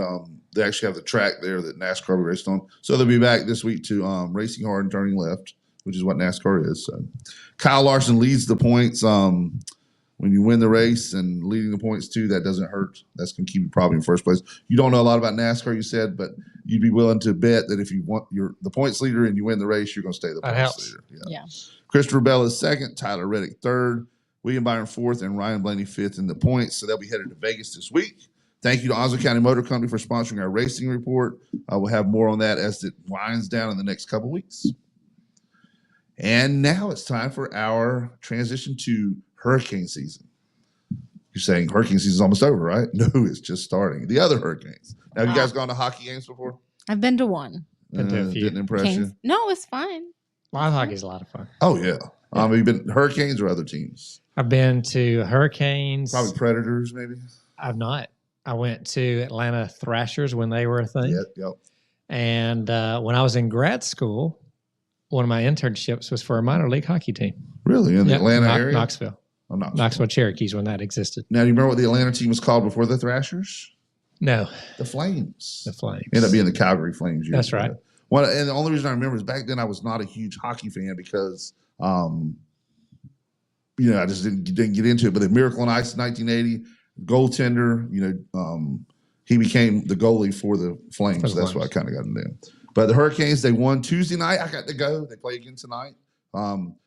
they actually have the track there that NASCAR will be raced on. So they'll be back this week to racing hard and turning left, which is what NASCAR is. So Kyle Larson leads the points. When you win the race and leading the points too, that doesn't hurt. That's going to keep you probably in first place. You don't know a lot about NASCAR, you said, but you'd be willing to bet that if you want you're the points leader and you win the race, you're going to stay the That points helps. leader. Yeah. Christopher Bell is 2nd, Tyler Reddick 3rd, William Byron 4th, and Ryan Blaney 5th in the points. So they'll be headed to Vegas this week. Thank you to Onslow County Motor Company for sponsoring our racing report. We'll have more on that as it winds down in the next couple weeks. And now it's time for our transition to hurricane season. You're saying hurricane season is almost over, right? No, it's just starting. The other hurricanes. Now, have you guys gone to hockey games before? I've been to one. Been to a few. Didn't impress Kings. you? No, it's fine. Live hockey is a lot of fun. Oh, yeah. Have you been Hurricanes or other teams? I've been to Hurricanes. Probably Predators, maybe? I've not. I went to Atlanta Thrashers when they were a thing. Yep. And when I was in grad school, one of my internships was for a minor league hockey team. Really? In the Yep, Atlanta area? Knoxville. Oh, Knoxville Cherokees when that existed. Now, do you remember what the Atlanta team was called before the Thrashers? No, The Flames. the Flames. Ended up being the Calgary Flames. years That's ago. right. And the only reason I remember is back then I was not a huge hockey fan because, I just didn't get into it. But the Miracle on Ice in 1980, goaltender, he became the goalie for the Flames. For the That's Flames. what I kind of got into him. But the Hurricanes, they won Tuesday night. I got to go. They play again tonight.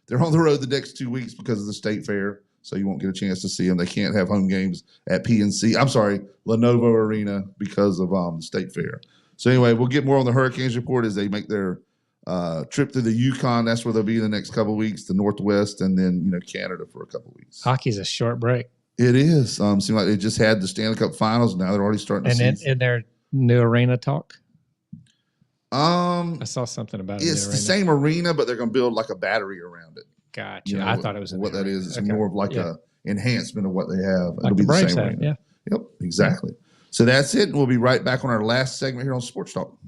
They're on the road the next 2 weeks because of the state fair, so you won't get a chance to see them. They can't have home games at Lenovo Arena because of the state fair. So anyway, we'll get more on the Hurricanes report as they make their trip through the Yukon. That's where they'll be in the next couple of weeks, the Northwest, and then Canada for a couple of weeks. Hockey's a short break. It is. Seems like they just had the Stanley Cup Finals. Now they're already starting to And see. in their new arena talk, I I saw something about it's it. the same arena, but they're going to build like a battery around it. Gotcha. I thought it was what that is. It's Okay. more of like a enhancement of what they have. Like the Braves have. Yeah. Yep, exactly. So that's it. And we'll be right back on our last segment here on Sports Talk.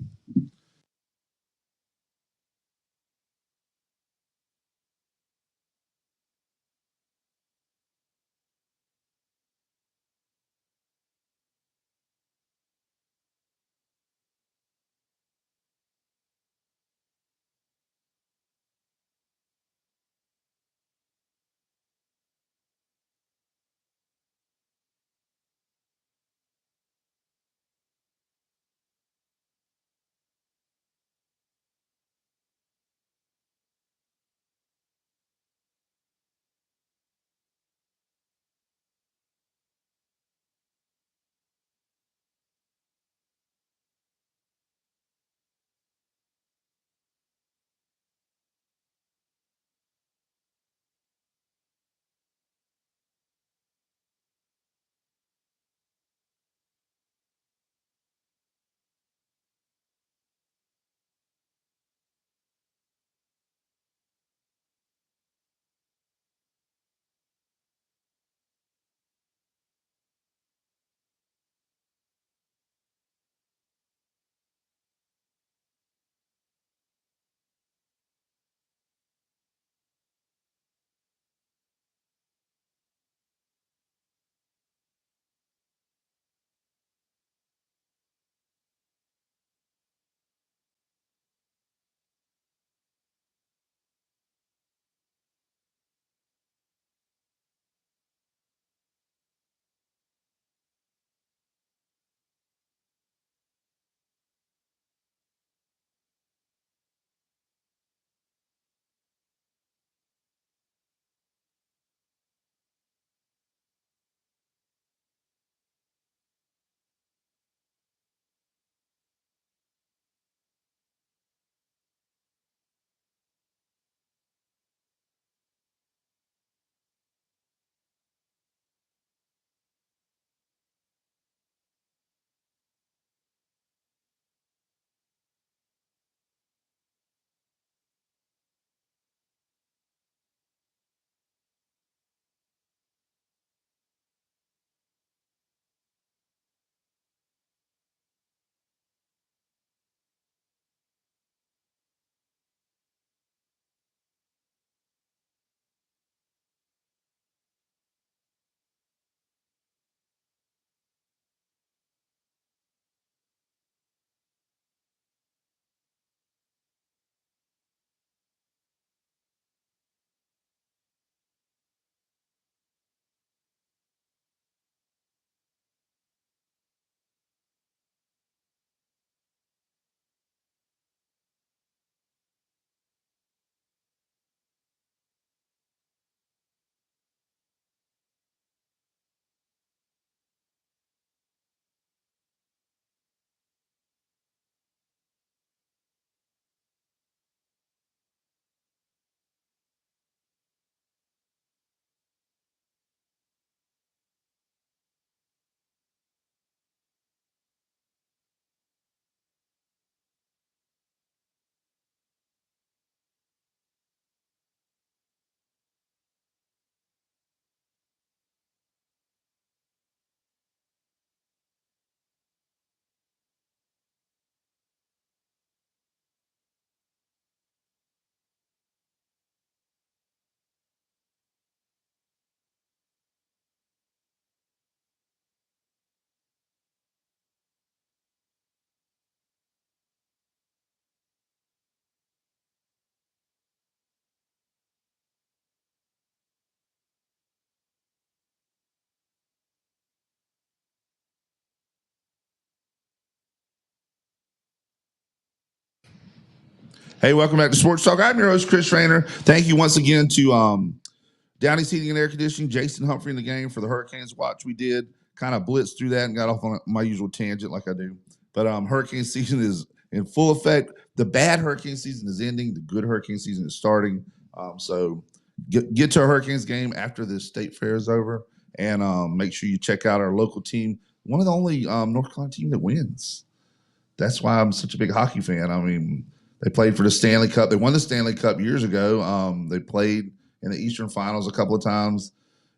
Hey, welcome back to Sports Talk. I'm your host, Chris Raynor. Thank you once again to Downey's Heating and Air Conditioning, Jason Humphrey in the game for the Hurricanes watch. We did kind of blitzed through that and got off on my usual tangent like I do. But hurricane season is in full effect. The bad hurricane season is ending. The good hurricane season is starting. So get to a Hurricanes game after the state fair is over, and make sure you check out our local team. One of the only North Carolina team that wins. That's why I'm such a big hockey fan. I mean, they played for the Stanley Cup. They won the Stanley Cup years ago. They played in the Eastern Finals a couple of times.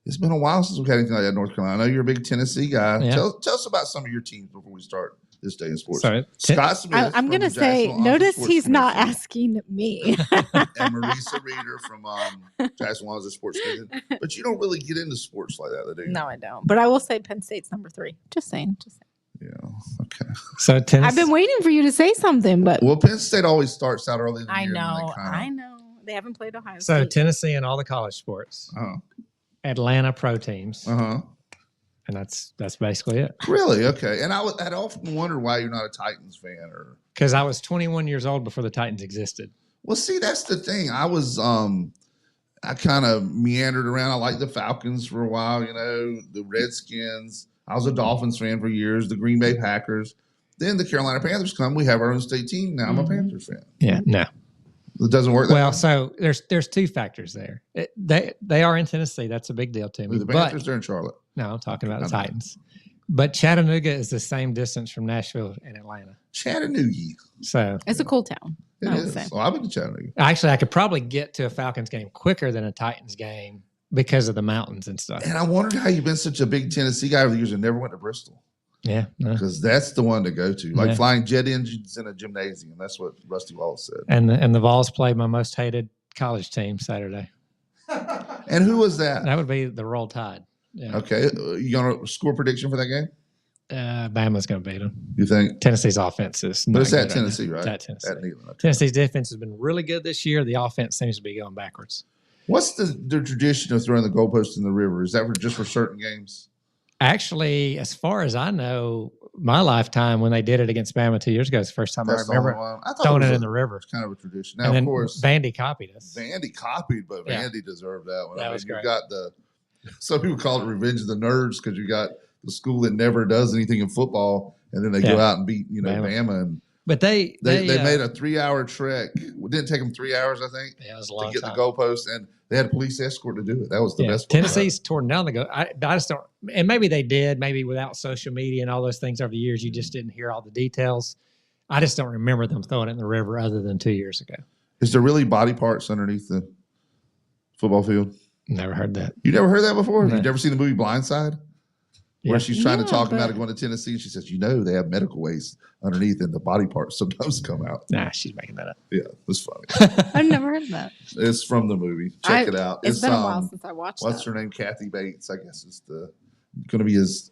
It's been a while since we've had anything like that in North Carolina. I know you're a big Tennessee guy. Yeah. Tell us about some of your teams before we start this day in sports. So, Scott Smith. I'm going to say, notice he's not asking me. And Marissa Reeder from Jacksonville Onslow Sports Division. But you don't really get into sports like that, do you? No, I don't. But I will say Penn State's number 3. Just saying. Yeah. Okay. So Tennessee, I've been waiting for you to say something, but Penn State always starts out early in the year. I know. They haven't played Ohio State. So Tennessee and all the college sports, Atlanta pro teams, and that's basically it. Really? Okay. And I'd often wondered why you're not a Titans fan, or because I was 21 years old before the Titans existed. Well, see, that's the thing. I was I kind of meandered around. I liked the Falcons for a while. The Redskins. I was a Dolphins fan for years, the Green Bay Packers. Then the Carolina Panthers come. We have our own state team. Now I'm a Panthers fan. Yeah, no. It doesn't work that way. So there's two factors there. They are in Tennessee. That's a big deal to me. The Panthers, they're in Charlotte. No, I'm talking about the Titans. But Chattanooga is the same distance from Nashville and Atlanta. Chattanooga. So it's a cool town. It is. Well, I've been to Chattanooga. Actually, I could probably get to a Falcons game quicker than a Titans game because of the mountains and stuff. And I wondered how you've been such a big Tennessee guy over the years and never went to Bristol. Yeah. Because that's the one to go to. Like flying jet engines in a gymnasium. That's what Rusty Wallace said. And the Vols played my most hated college team Saturday. And who was that? That would be the Roll Tide. Yeah. Okay. You going to score prediction for that game? Bama's going to beat them. You think? Tennessee's offense is But it's at Tennessee, right? It's at Tennessee. At Neyland, okay. Tennessee's defense has been really good this year. The offense seems to be going backwards. What's the tradition of throwing the goalpost in the river? Is that just for certain games? Actually, as far as I know, my lifetime when they did it against Bama 2 years ago is the first time I remember throwing it in the river. It's kind of a tradition. Now, of course, Vandy copied us. Vandy copied, but Vandy deserved that one. That was great. You got some people call it revenge of the nerds because you got the school that never does anything in football, and then they go out and beat Bama. And but they made a 3-hour trek. It didn't take them 3 hours, I think, to get the goalpost, and they had a police escort to do it. That was the best. Tennessee's torn down the go. I just don't, and maybe they did. Maybe without social media and all those things over the years, you just didn't hear all the details. I just don't remember them throwing it in the river other than 2 years ago. Is there really body parts underneath the football field? Never heard that. You never heard that before? No. You've never seen the movie Blindside? Where she's trying to talk him out of going to Tennessee. And she says, they have medical waste underneath and the body parts sometimes come out. Nah, she's making that up. Yeah, it's funny. I've never heard of that. It's from the movie. Check it out. It's been a while since I watched what's her name? Kathy Bates, I guess, is going to be his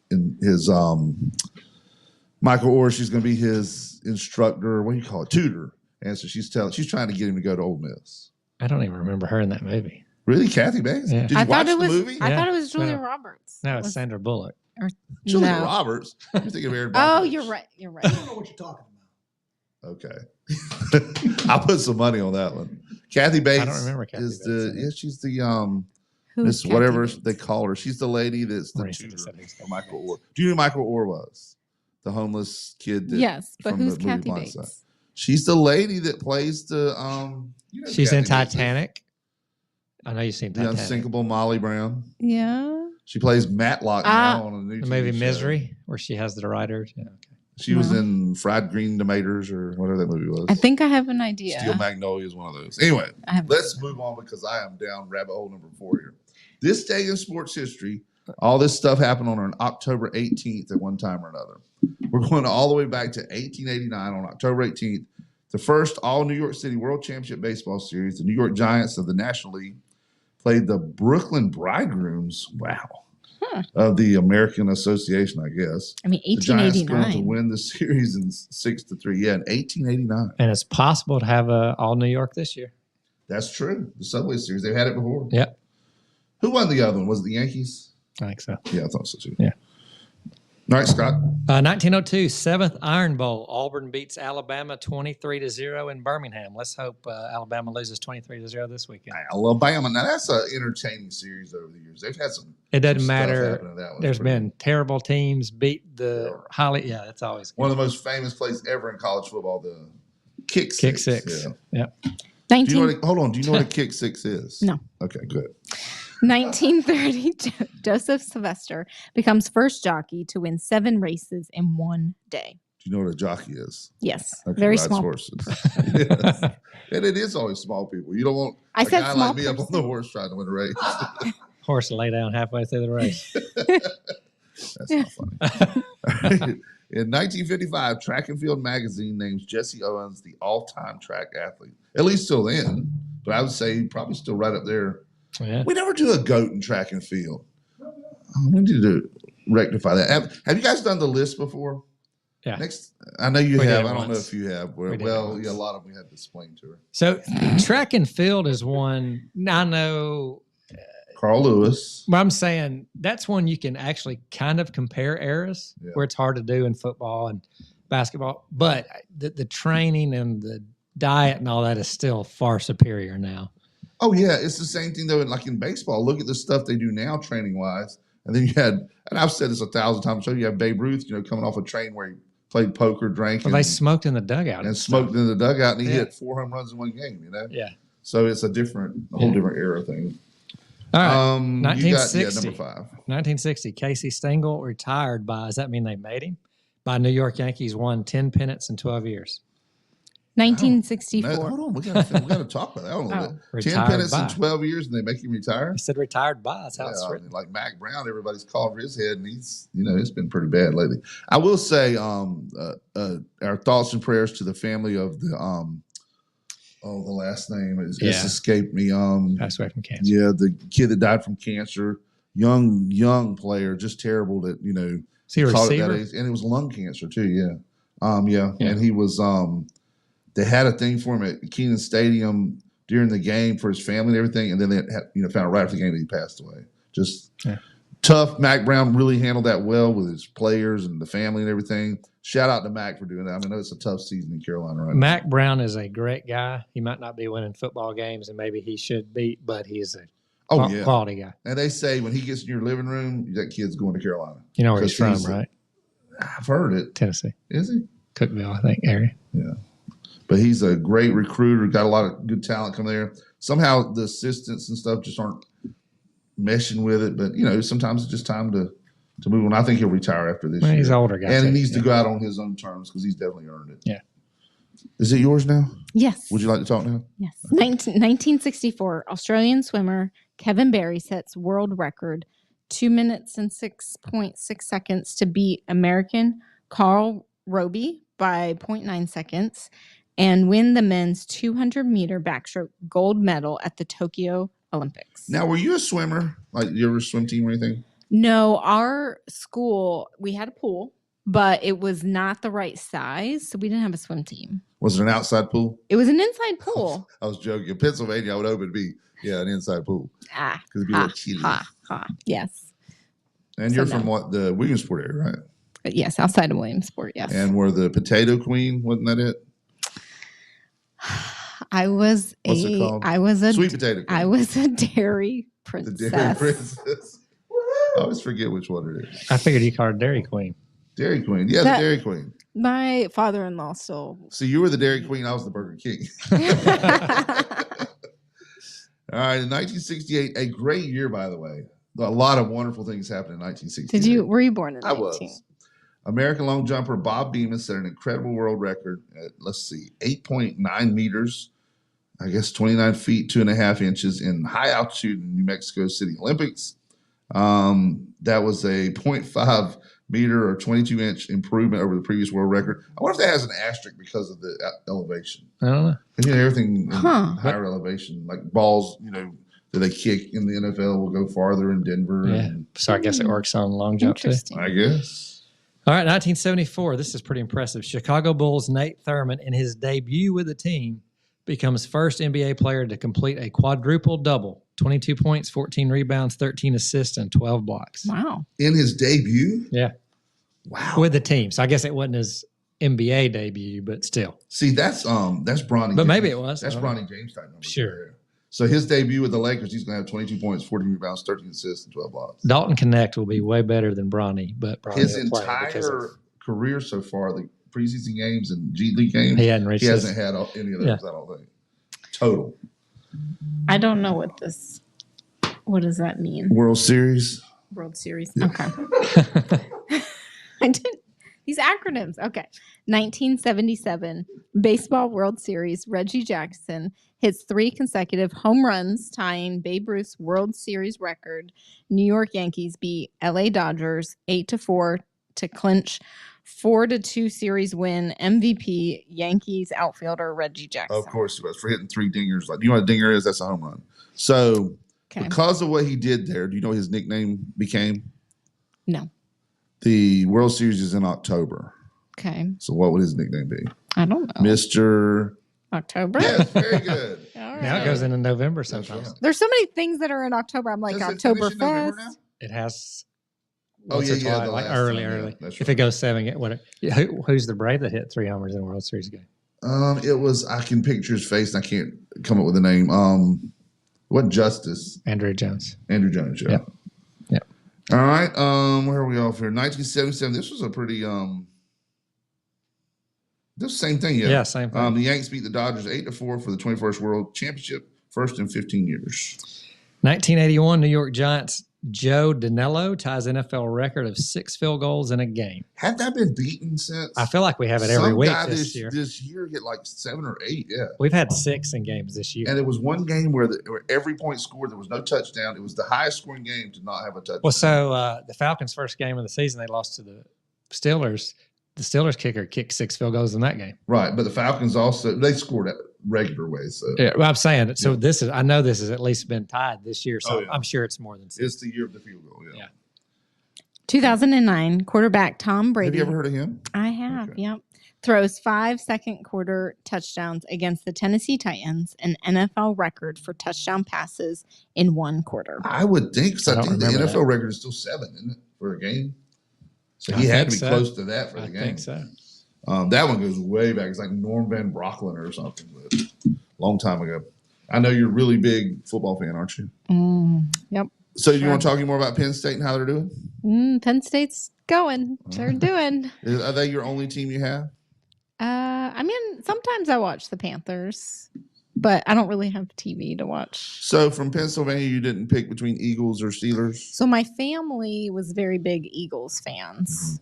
Michael Orr. She's going to be his instructor. What do you call it? Tutor. And so she's trying to get him to go to Ole Miss. I don't even remember her in that movie. Really? Kathy Bates? Yeah. Did you watch the movie? I thought it was Julia Roberts. No, it's Sandra Bullock. Julia Roberts? You're thinking of Aaron Brockovich. Oh, you're right. I don't know what you're talking about. Okay. I'll put some money on that one. Kathy Bates. I don't remember Kathy Bates. She's the Miss whatever they call her. She's the lady that's the tutor of Michael Orr. Do you know who Michael Orr was? The homeless kid. Yes, but who's Kathy Bates? She's the lady that plays the she's in Titanic. I know you've seen Titanic. The unsinkable Molly Brown. Yeah. She plays Matlock now on a new movie TV Misery, where she has the writers. Yeah, okay. She was in Fried Green Tomatoes or whatever that movie was. I think I have an idea. Steel Magnolia is one of those. Anyway, let's move on because I am down rabbit hole number 4 here. This day in sports history, all this stuff happened on October 18th at one time or another. We're going all the way back to 1889 on October 18th. The first all New York City World Championship Baseball Series, the New York Giants of the National League, played the Brooklyn Bridegrooms. Wow. Of the American Association, I guess. I mean, 1889. The Giants going to win the series in 6-3. Yeah, in 1889. And it's possible to have all New York this year. That's true. The Subway Series. They've had it before. Yep. Who won the other one? Was it the Yankees? I think so. Yeah, I thought so too. Yeah. All right, Scott. 1902, 7th Iron Bowl. Auburn beats Alabama 23-0 in Birmingham. Let's hope Alabama loses 23-0 this weekend. Alabama. Now, that's an entertaining series over the years. They've had some. It doesn't some matter. Stuff happen in that one. There's been terrible teams beat the highly. Yeah, that's always good. One of the most famous plays ever in college football, the kick six. Kick six. Yeah. Yep. Hold on. Do you know what a kick six is? No. Okay, good. 1930, Joseph Sylvester becomes first jockey to win 7 races in one day. Do you know what a jockey is? Yes, Okay, very rides small. Horses. Yes. And it is always small people. You don't want a guy like me up on the horse trying to win a race. Horse lay down halfway through the race. That's not funny. In 1955, Track and Field magazine names Jesse Owens the all-time track athlete. At least till then, but I would say probably still right up there. Yeah. We never do a GOAT in track and field. We need to rectify that. Have you guys done the list before? Yeah. I know you We have. did I don't know once. if you have. We did Well, once. yeah, a lot of them we had to explain to her. So track and field is one I know. Carl Lewis. But I'm saying that's one you can actually kind of compare eras where it's hard to do in football and basketball. But the training and the diet and all that is still far superior now. Oh, yeah. It's the same thing, though, in baseball. Look at the stuff they do now training-wise. And then you had, and I've said this 1,000 times, so you have Babe Ruth, coming off a train where he played poker, drank, Well, they smoked in the dugout. and smoked in the dugout, and he hit 4 home runs in one game, Yeah. So it's a whole different era thing. All right. You 1960. got, number 5. 1960. Casey Stengel retired does that mean they made him? By New York Yankees, won 10 pennants in 12 years. 1964. No, hold on. We got to talk about that a little bit. 10 Retired pennants by. in 12 years, and they make him retire? I said retired by. That's how it's written. Like Mac Brown, everybody's calling for his head, and he's, it's been pretty bad lately. I will say, our thoughts and prayers to the family of the, the last name it's escaped me. Passed away from cancer. Yeah, the kid that died from cancer, young player, just terrible that, Is he a caught it that receiver? age. And it was lung cancer too. Yeah. And he was, they had a thing for him at Kenan Stadium during the game for his family and everything. And then they had, found out right after the game that he passed away. Just tough. Mac Brown really handled that well with his players and the family and everything. Shout out to Mac for doing that. I mean, it's a tough season in Carolina right now. Mac Brown is a great guy. He might not be winning football games, and maybe he should be, but he's a quality guy. And they say when he gets in your living room, that kid's going to Carolina. You know where he's from, 'Cause right? I've heard it. Tennessee. Is he? Cookville, I think, area. Yeah. But he's a great recruiter, got a lot of good talent coming there. Somehow the assistants and stuff just aren't meshing with it. But, sometimes it's just time to move on. I think he'll retire after this year. He's an older guy. And he too. needs to go out on his own terms because he's definitely earned it. Yeah. Is it yours now? Yes. Would you like to talk now? Yes. 1964, Australian swimmer Kevin Barry sets world record 2 minutes and 6.6 seconds to beat American Carl Roby by 0.9 seconds and win the men's 200-meter backstroke gold medal at the Tokyo Olympics. Now, were you a swimmer? Like, you ever swim team or anything? No, our school, we had a pool, but it was not the right size, so we didn't have a swim team. Was it an outside pool? It was an inside pool. I was joking. In Pennsylvania, I would hope it'd be, an inside pool. Ah, Because it'd be a little chilly. yes. And So you're no. from what, the Williamsport area, right? But yes, outside of Williamsport, yes. And were the Potato Queen, wasn't that it? I was What's it called? Sweet Potato Queen. I was a dairy The princess. Dairy Princess. I always forget which one it is. I figured you called her Dairy Queen. Dairy Queen. Yeah, That- the Dairy Queen. My father-in-law still. So you were the Dairy Queen. I was the Burger King. All right. In 1968, a great year, by the way. A lot of wonderful things happened in 1968. Were you born in I 19? was. American long jumper Bob Beeman set an incredible world record at, 8.9 meters, I guess 29 feet, 2.5 inches in high altitude in New Mexico City Olympics. That was a 0.5 meter or 22-inch improvement over the previous world record. I wonder if that has an asterisk because of the elevation. I don't know. Because everything in Huh. higher elevation, like balls, that they kick in the NFL will go farther in Denver. Yeah. And, So I guess it works on long jump too. Interesting. I guess. All right, 1974. This is pretty impressive. Chicago Bulls' Nate Thurmond, in his debut with the team, becomes first NBA player to complete a quadruple double: 22 points, 14 rebounds, 13 assists, and 12 blocks. Wow. In his debut? Yeah. Wow. with the team. So I guess it wasn't his NBA debut, but still. See, that's Bronny. But maybe it was. That's Bronny James type numbers. Sure. There. So his debut with the Lakers, he's going to have 22 points, 14 rebounds, 13 assists, and 12 blocks. Dalton Connect will be way better than Bronny, but Bronny His will play because entire career so far, the preseason games and G League games, he hasn't had any of those, I don't think. Total. I don't know what does that mean? World Series. World Series. Yeah. Okay. I didn't. These acronyms. Okay. 1977 Baseball World Series. Reggie Jackson hits 3 consecutive home runs, tying Babe Ruth's World Series record. New York Yankees beat LA Dodgers 8-4 to clinch 4-2 series win. MVP Yankees outfielder Reggie Jackson. Of course, he was for hitting 3 dingers. Like, do you know what a dinger is? That's a home run. So, because of what he did there, do you know what his nickname became? No. The World Series is in October. Okay. So what would his nickname be? I don't know. Mr. October? Yes, very good. All right. now it goes into November sometimes. right. There's so many things that are in October. I'm like, Does it finish in November now? Oktoberfest. It has. Oh, once yeah, or yeah, twice, the like last early. time, yeah, that's If right. it goes 7, who's the Brave that hit 3 homers in a World Series game? It was, I can picture his face and I can't come up with a name. What Justice? Andrew Jones. Andrew Jones, yeah. Yep. Yep. All right. Where are we off here? 1977. This was a pretty this was the same thing, yeah. Yeah, same thing. The Yankees beat the Dodgers 8-4 for the 21st World Championship, first in 15 years. 1981 New York Giants Joe Danello ties NFL record of 6 field goals in a game. Had that been beaten since? I feel like we have it every Some week guy this year. This year hit like 7 or 8, yeah. We've had 6 in games this year. And it was one game where every point scored, there was no touchdown. It was the highest scoring game to not have a touchdown. Well, so the Falcons' first game of the season, they lost to the Steelers. The Steelers kicker kicked 6 field goals in that game. Right, but the Falcons also, they scored at regular ways. So Yeah, well, I'm saying it. So Yeah. I know this has at least been tied this year, so Oh, yeah. I'm sure it's more than 6. It's the year of the field goal, yeah. 2009 quarterback Tom Brady. Have you ever heard of him? I have, Okay. yep. Throws 5 second quarter touchdowns against the Tennessee Titans, an NFL record for touchdown passes in 1 quarter. I would think so. I I don't think the remember NFL record is still 7, isn't it, for a game? So I he had think to be so. close to that for the I game. think so. That one goes way back. It's like Norm Van Brocklin or something, but long time ago. I know you're a really big football fan, aren't you? Yep. So you Sure. want to talk any more about Penn State and how they're doing? Penn State's going. They're doing. Are they your only team you have? I mean, sometimes I watch the Panthers, but I don't really have TV to watch. So from Pennsylvania, you didn't pick between Eagles or Steelers? So my family was very big Eagles fans.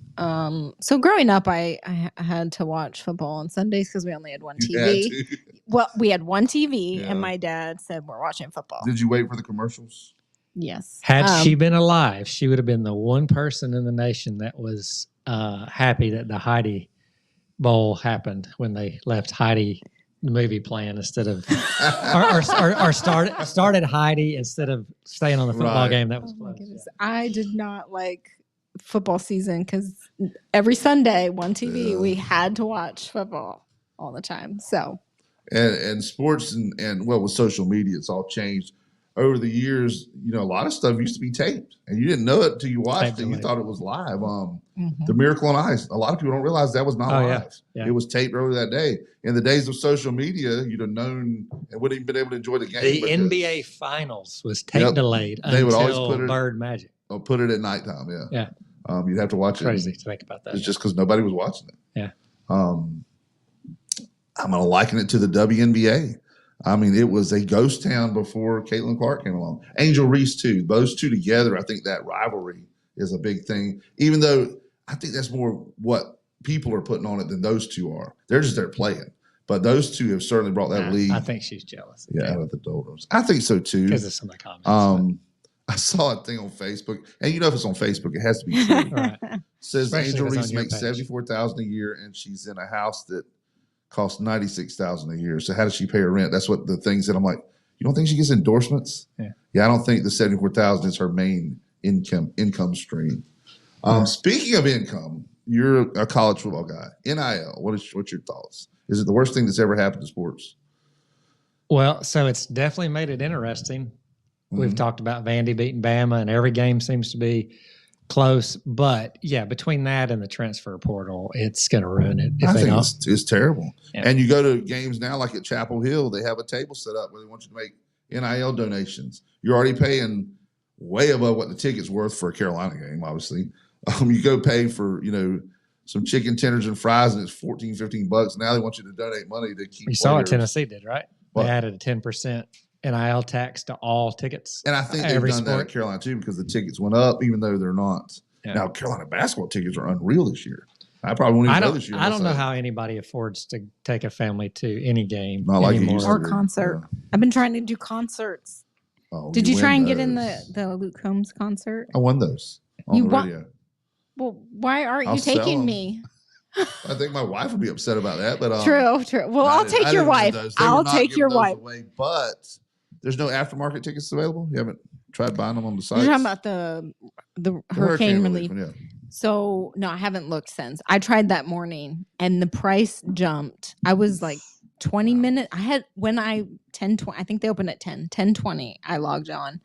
So growing up, I had to watch football on Sundays because we only had one You had TV. to. Well, we had one TV, Yeah. and my dad said we're watching football. Did you wait for the commercials? Yes. Had she been alive, she would have been the one person in the nation that was happy that the Heidi Bowl happened when they left Heidi the movie playing instead of or started Heidi instead of staying on the football Right. game that was Oh my close. goodness. I did not like football season because every Sunday, one TV, Yeah. we had to watch football all the time. So And sports and well, with social media, it's all changed. Over the years, a lot of stuff used to be taped, and you didn't know it until you watched it. You Taped. thought it was live. The Miracle on Ice. A lot of people don't realize that was not Oh, live. yeah. It was taped earlier that day. In the days of social media, you'd have known and wouldn't even been able to enjoy the game. The because NBA Finals was tape Yep. delayed They would always until put it- Bird Magic. they'll put it at nighttime. Yeah. Yeah. You'd have to watch it. Crazy to think about that. It's just because nobody was watching it. Yeah. I'm going to liken it to the WNBA. I mean, it was a ghost town before Caitlin Clark came along. Angel Reese, too. Those two together, I think that rivalry is a big thing, even though I think that's more what people are putting on it than those two are. They're just there playing. But those two have certainly brought that league I think she's jealous. out of the doldrums. I think so, too. Because of some of the comments. I saw a thing on Facebook, and if it's on Facebook, it has to be true. Right. Says Especially Angel if it's on Reese your makes page. $74,000 a year, and she's in a house that costs $96,000 a year. So how does she pay her rent? That's what the thing said. I'm like, you don't think she gets endorsements? Yeah. I don't think the $74,000 is her main income stream. Speaking of income, you're a college football guy. NIL. What's your thoughts? Is it the worst thing that's ever happened to sports? Well, so it's definitely made it interesting. Mm-hmm. We've talked about Vandy beating Bama, and every game seems to be close. But yeah, between that and the transfer portal, it's going to ruin it if I they think don't. it's terrible. Yeah. And you go to games now, like at Chapel Hill, they have a table set up where they want you to make NIL donations. You're already paying way above what the ticket's worth for a Carolina game, obviously. You go pay for, some chicken tenders and fries, and it's $14-15. Now they want you to donate money to keep You saw what players. Tennessee did, right? What? They added a 10% NIL tax to all tickets. And I think they've every done that sport. at Carolina too, because the tickets went up, even though they're not. Yeah. Now Carolina basketball tickets are unreal this year. I probably won't even go this year. I don't know how anybody affords to take a family to any game Not like it anymore. used to Or be. concert. Yeah. I've been trying to do concerts. Oh, Did you try win and get in those. the Luke Combs concert? I won those on You the won- radio. Well, why aren't I'll you sell taking 'em. me? I think my wife would be upset about that, but True. Well, I'll take your wife. I'll take your wife. Away, but there's no aftermarket tickets available. You haven't tried buying them on the site. You're talking about the hurricane relief. one, yeah. So no, I haven't looked since. I tried that morning and the price jumped. I was like 20 minutes. I had I think they opened at 10:20. I logged on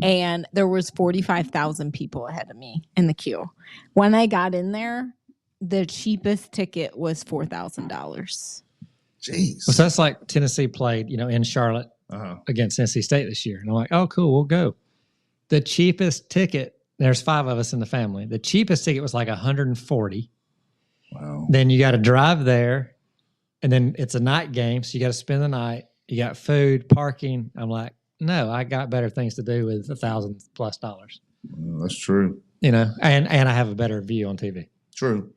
and there was 45,000 people ahead of me in the queue. When I got in there, the cheapest ticket was $4,000. Jeez. So that's like Tennessee played, in Charlotte against NC State this year. And I'm like, oh, cool, we'll go. The cheapest ticket, there's 5 of us in the family. The cheapest ticket was like $140. Wow. Then you got to drive there, and then it's a night game, so you got to spend the night. You got food, parking. I'm like, no, I got better things to do with $1,000+ dollars. Well, that's true. And I have a better view on TV. True.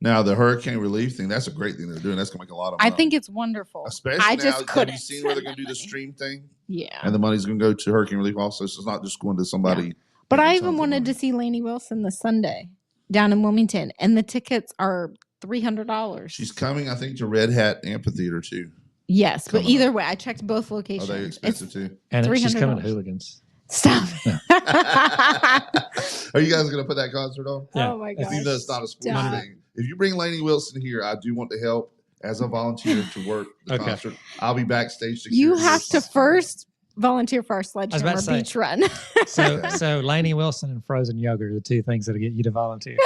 Now the hurricane relief thing, that's a great thing they're doing. That's gonna make a lot of money. I think it's wonderful. Especially I now, just have couldn't you seen where they're spend gonna do that the money. stream thing? Yeah. And the money's gonna go to hurricane relief also. So it's not just going to somebody. But I making even tons of wanted money. to see Lainey Wilson this Sunday down in Wilmington, and the tickets are $300. She's coming, I think, to Red Hat Amphitheater too. Yes, but coming either up. way, I checked both Are locations. they expensive too? And she's coming to $300. Hooligans. Stop. Are you guys gonna put that concert on? Yeah. Oh my Even gosh. though it's not a sports Stop. thing. If you bring Lainey Wilson here, I do want to help as a volunteer to work the Okay. concert. I'll be backstage. You security or have to something. first volunteer for our about sledgehammer to say- beach run. So Lainey Wilson and frozen yogurt are the 2 things that'll get you to volunteer.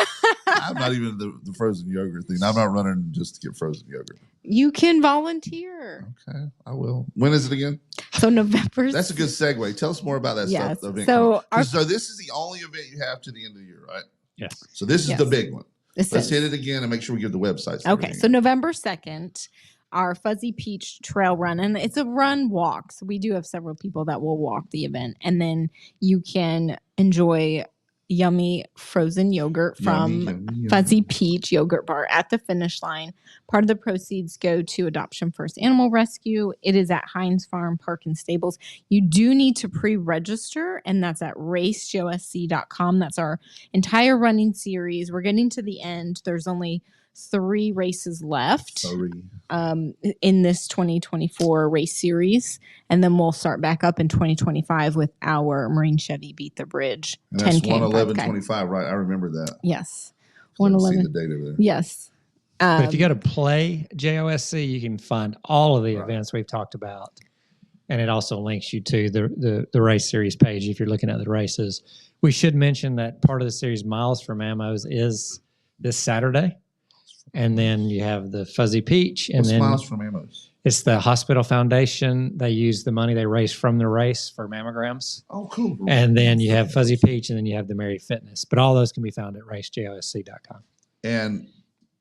I'm not even the frozen yogurt thing. I'm not running just to get frozen yogurt. You can volunteer. Okay, I will. When is it again? So November. That's a good segue. Tell us more about that Yes. stuff. Event So coming. So this is the only event you have to the end of the year, right? Yes. So this is Yes. the big one. This Let's is- hit it again and make sure we give the websites. and Okay, everything. so November 2nd, our Fuzzy Peach Trail Run, and it's a run walk. So we do have several people that will walk the event, and then you can enjoy yummy frozen yogurt from Yummy. Fuzzy Peach Yogurt Bar at the finish line. Part of the proceeds go to Adoption First Animal Rescue. It is at Heinz Farm Park and Stables. You do need to pre-register, and that's at racejosc.com. That's our entire running series. We're getting to the end. There's only 3 races left Sorry. in this 2024 race series, and then we'll start back up in 2025 with our Marine Chevy Beat the Bridge And that's 10K and 5K. 111.25, right? I remember that. Yes, I didn't see 111. the date over there. Yes. But if you go to Play JOSC, you can find all of the Right. events we've talked about. And it also links you to the race series page if you're looking at the races. We should mention that part of the series, Miles from Ammos, is this Saturday. And then you have the Fuzzy Peach. And What's then Miles from Amos? it's the Hospital Foundation. They use the money they raise from the race for mammograms. Oh, cool. And then you have Fuzzy Peach, and then you have the Mary Fitness. But all those can be found at racejosc.com. And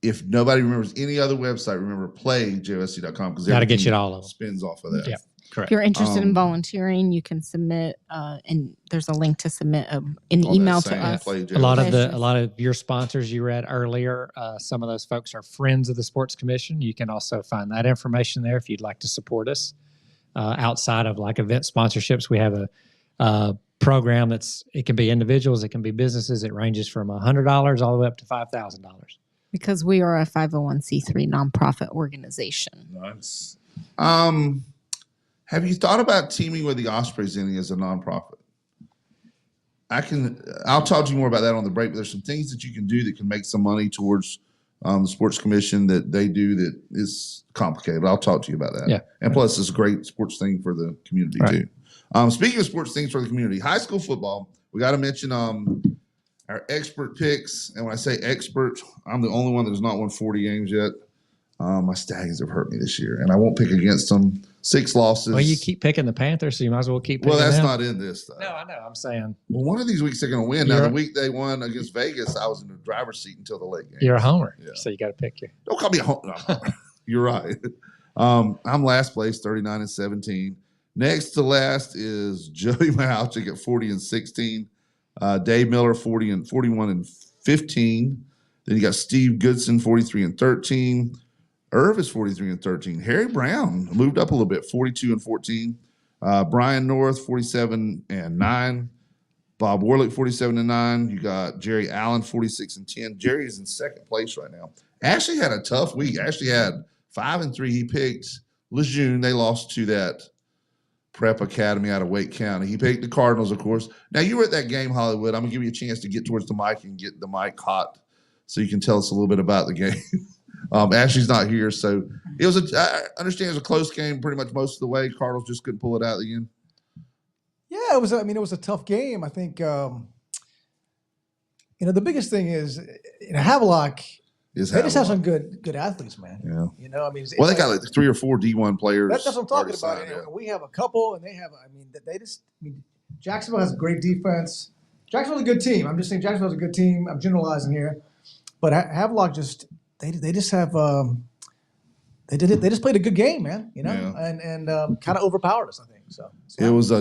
if nobody remembers any other website, remember playjosc.com because That'll get you to all of them. spins off of that. Yeah. If Correct. you're interested in Um, volunteering, you can submit, and there's a link to submit an On that email to same us. Play A lot JOSC. of your sponsors you read earlier, some of those folks are friends of the Sports Commission. You can also find that information there if you'd like to support us. Outside of like event sponsorships, we have a program it can be individuals, it can be businesses. It ranges from $100 all the way up to $5,000. Because we are a 501c3 nonprofit organization. Nice. Have you thought about teaming with the Ospreys any as a nonprofit? I'll talk to you more about that on the break, but there's some things that you can do that can make some money towards the Sports Commission that they do that is complicated, but I'll talk to you about that. Yeah. And plus, it's a great sports thing for the community Right. too. Speaking of sports things for the community, high school football, we got to mention our expert picks. And when I say expert, I'm the only one that has not won 40 games yet. My Stallions have hurt me this year, and I won't pick against them. 6 losses. Well, you keep picking the Panthers, so you might as well keep picking Well, that's them. not in this, though. No, I know. I'm saying. Well, one of these weeks they're going to win. Now, the week they won against Vegas, I was in the driver's seat until the late game. You're a homer, Yeah. so you got to pick your. Don't call me a homer. No, you're right. I'm last place, 39-17. Next to last is Joey Mahowchik at 40-16. Dave Miller, 41-15. Then you got Steve Goodson, 43-13. Irv is 43-13. Harry Brown moved up a little bit, 42-14. Brian North, 47-9. Bob Warlick, 47-9. You got Jerry Allen, 46-10. Jerry is in second place right now. Ashley had a tough week. Ashley had 5-3. He picked Lejeune. They lost to that prep academy out of Wake County. He picked the Cardinals, of course. Now, you were at that game, Hollywood. I'm going to give you a chance to get towards the mic and get the mic hot so you can tell us a little bit about the game. Ashley's not here, so I understand it was a close game pretty much most of the way. Cardinals just couldn't pull it out again. Yeah, it was. I mean, it was a tough game. I think the biggest thing is Havelock. They just have some good athletes, man. Yeah. I mean, Well, they got like 3 or 4 D1 players. That's what I'm talking about. signed, yeah. We have a couple, and they have. I mean, Jacksonville has a great defense. Jacksonville's a good team. I'm just saying Jacksonville's a good team. I'm generalizing here, but Havelock just. They just have they just played a good game, man. And kind of overpowered us, I think. So it was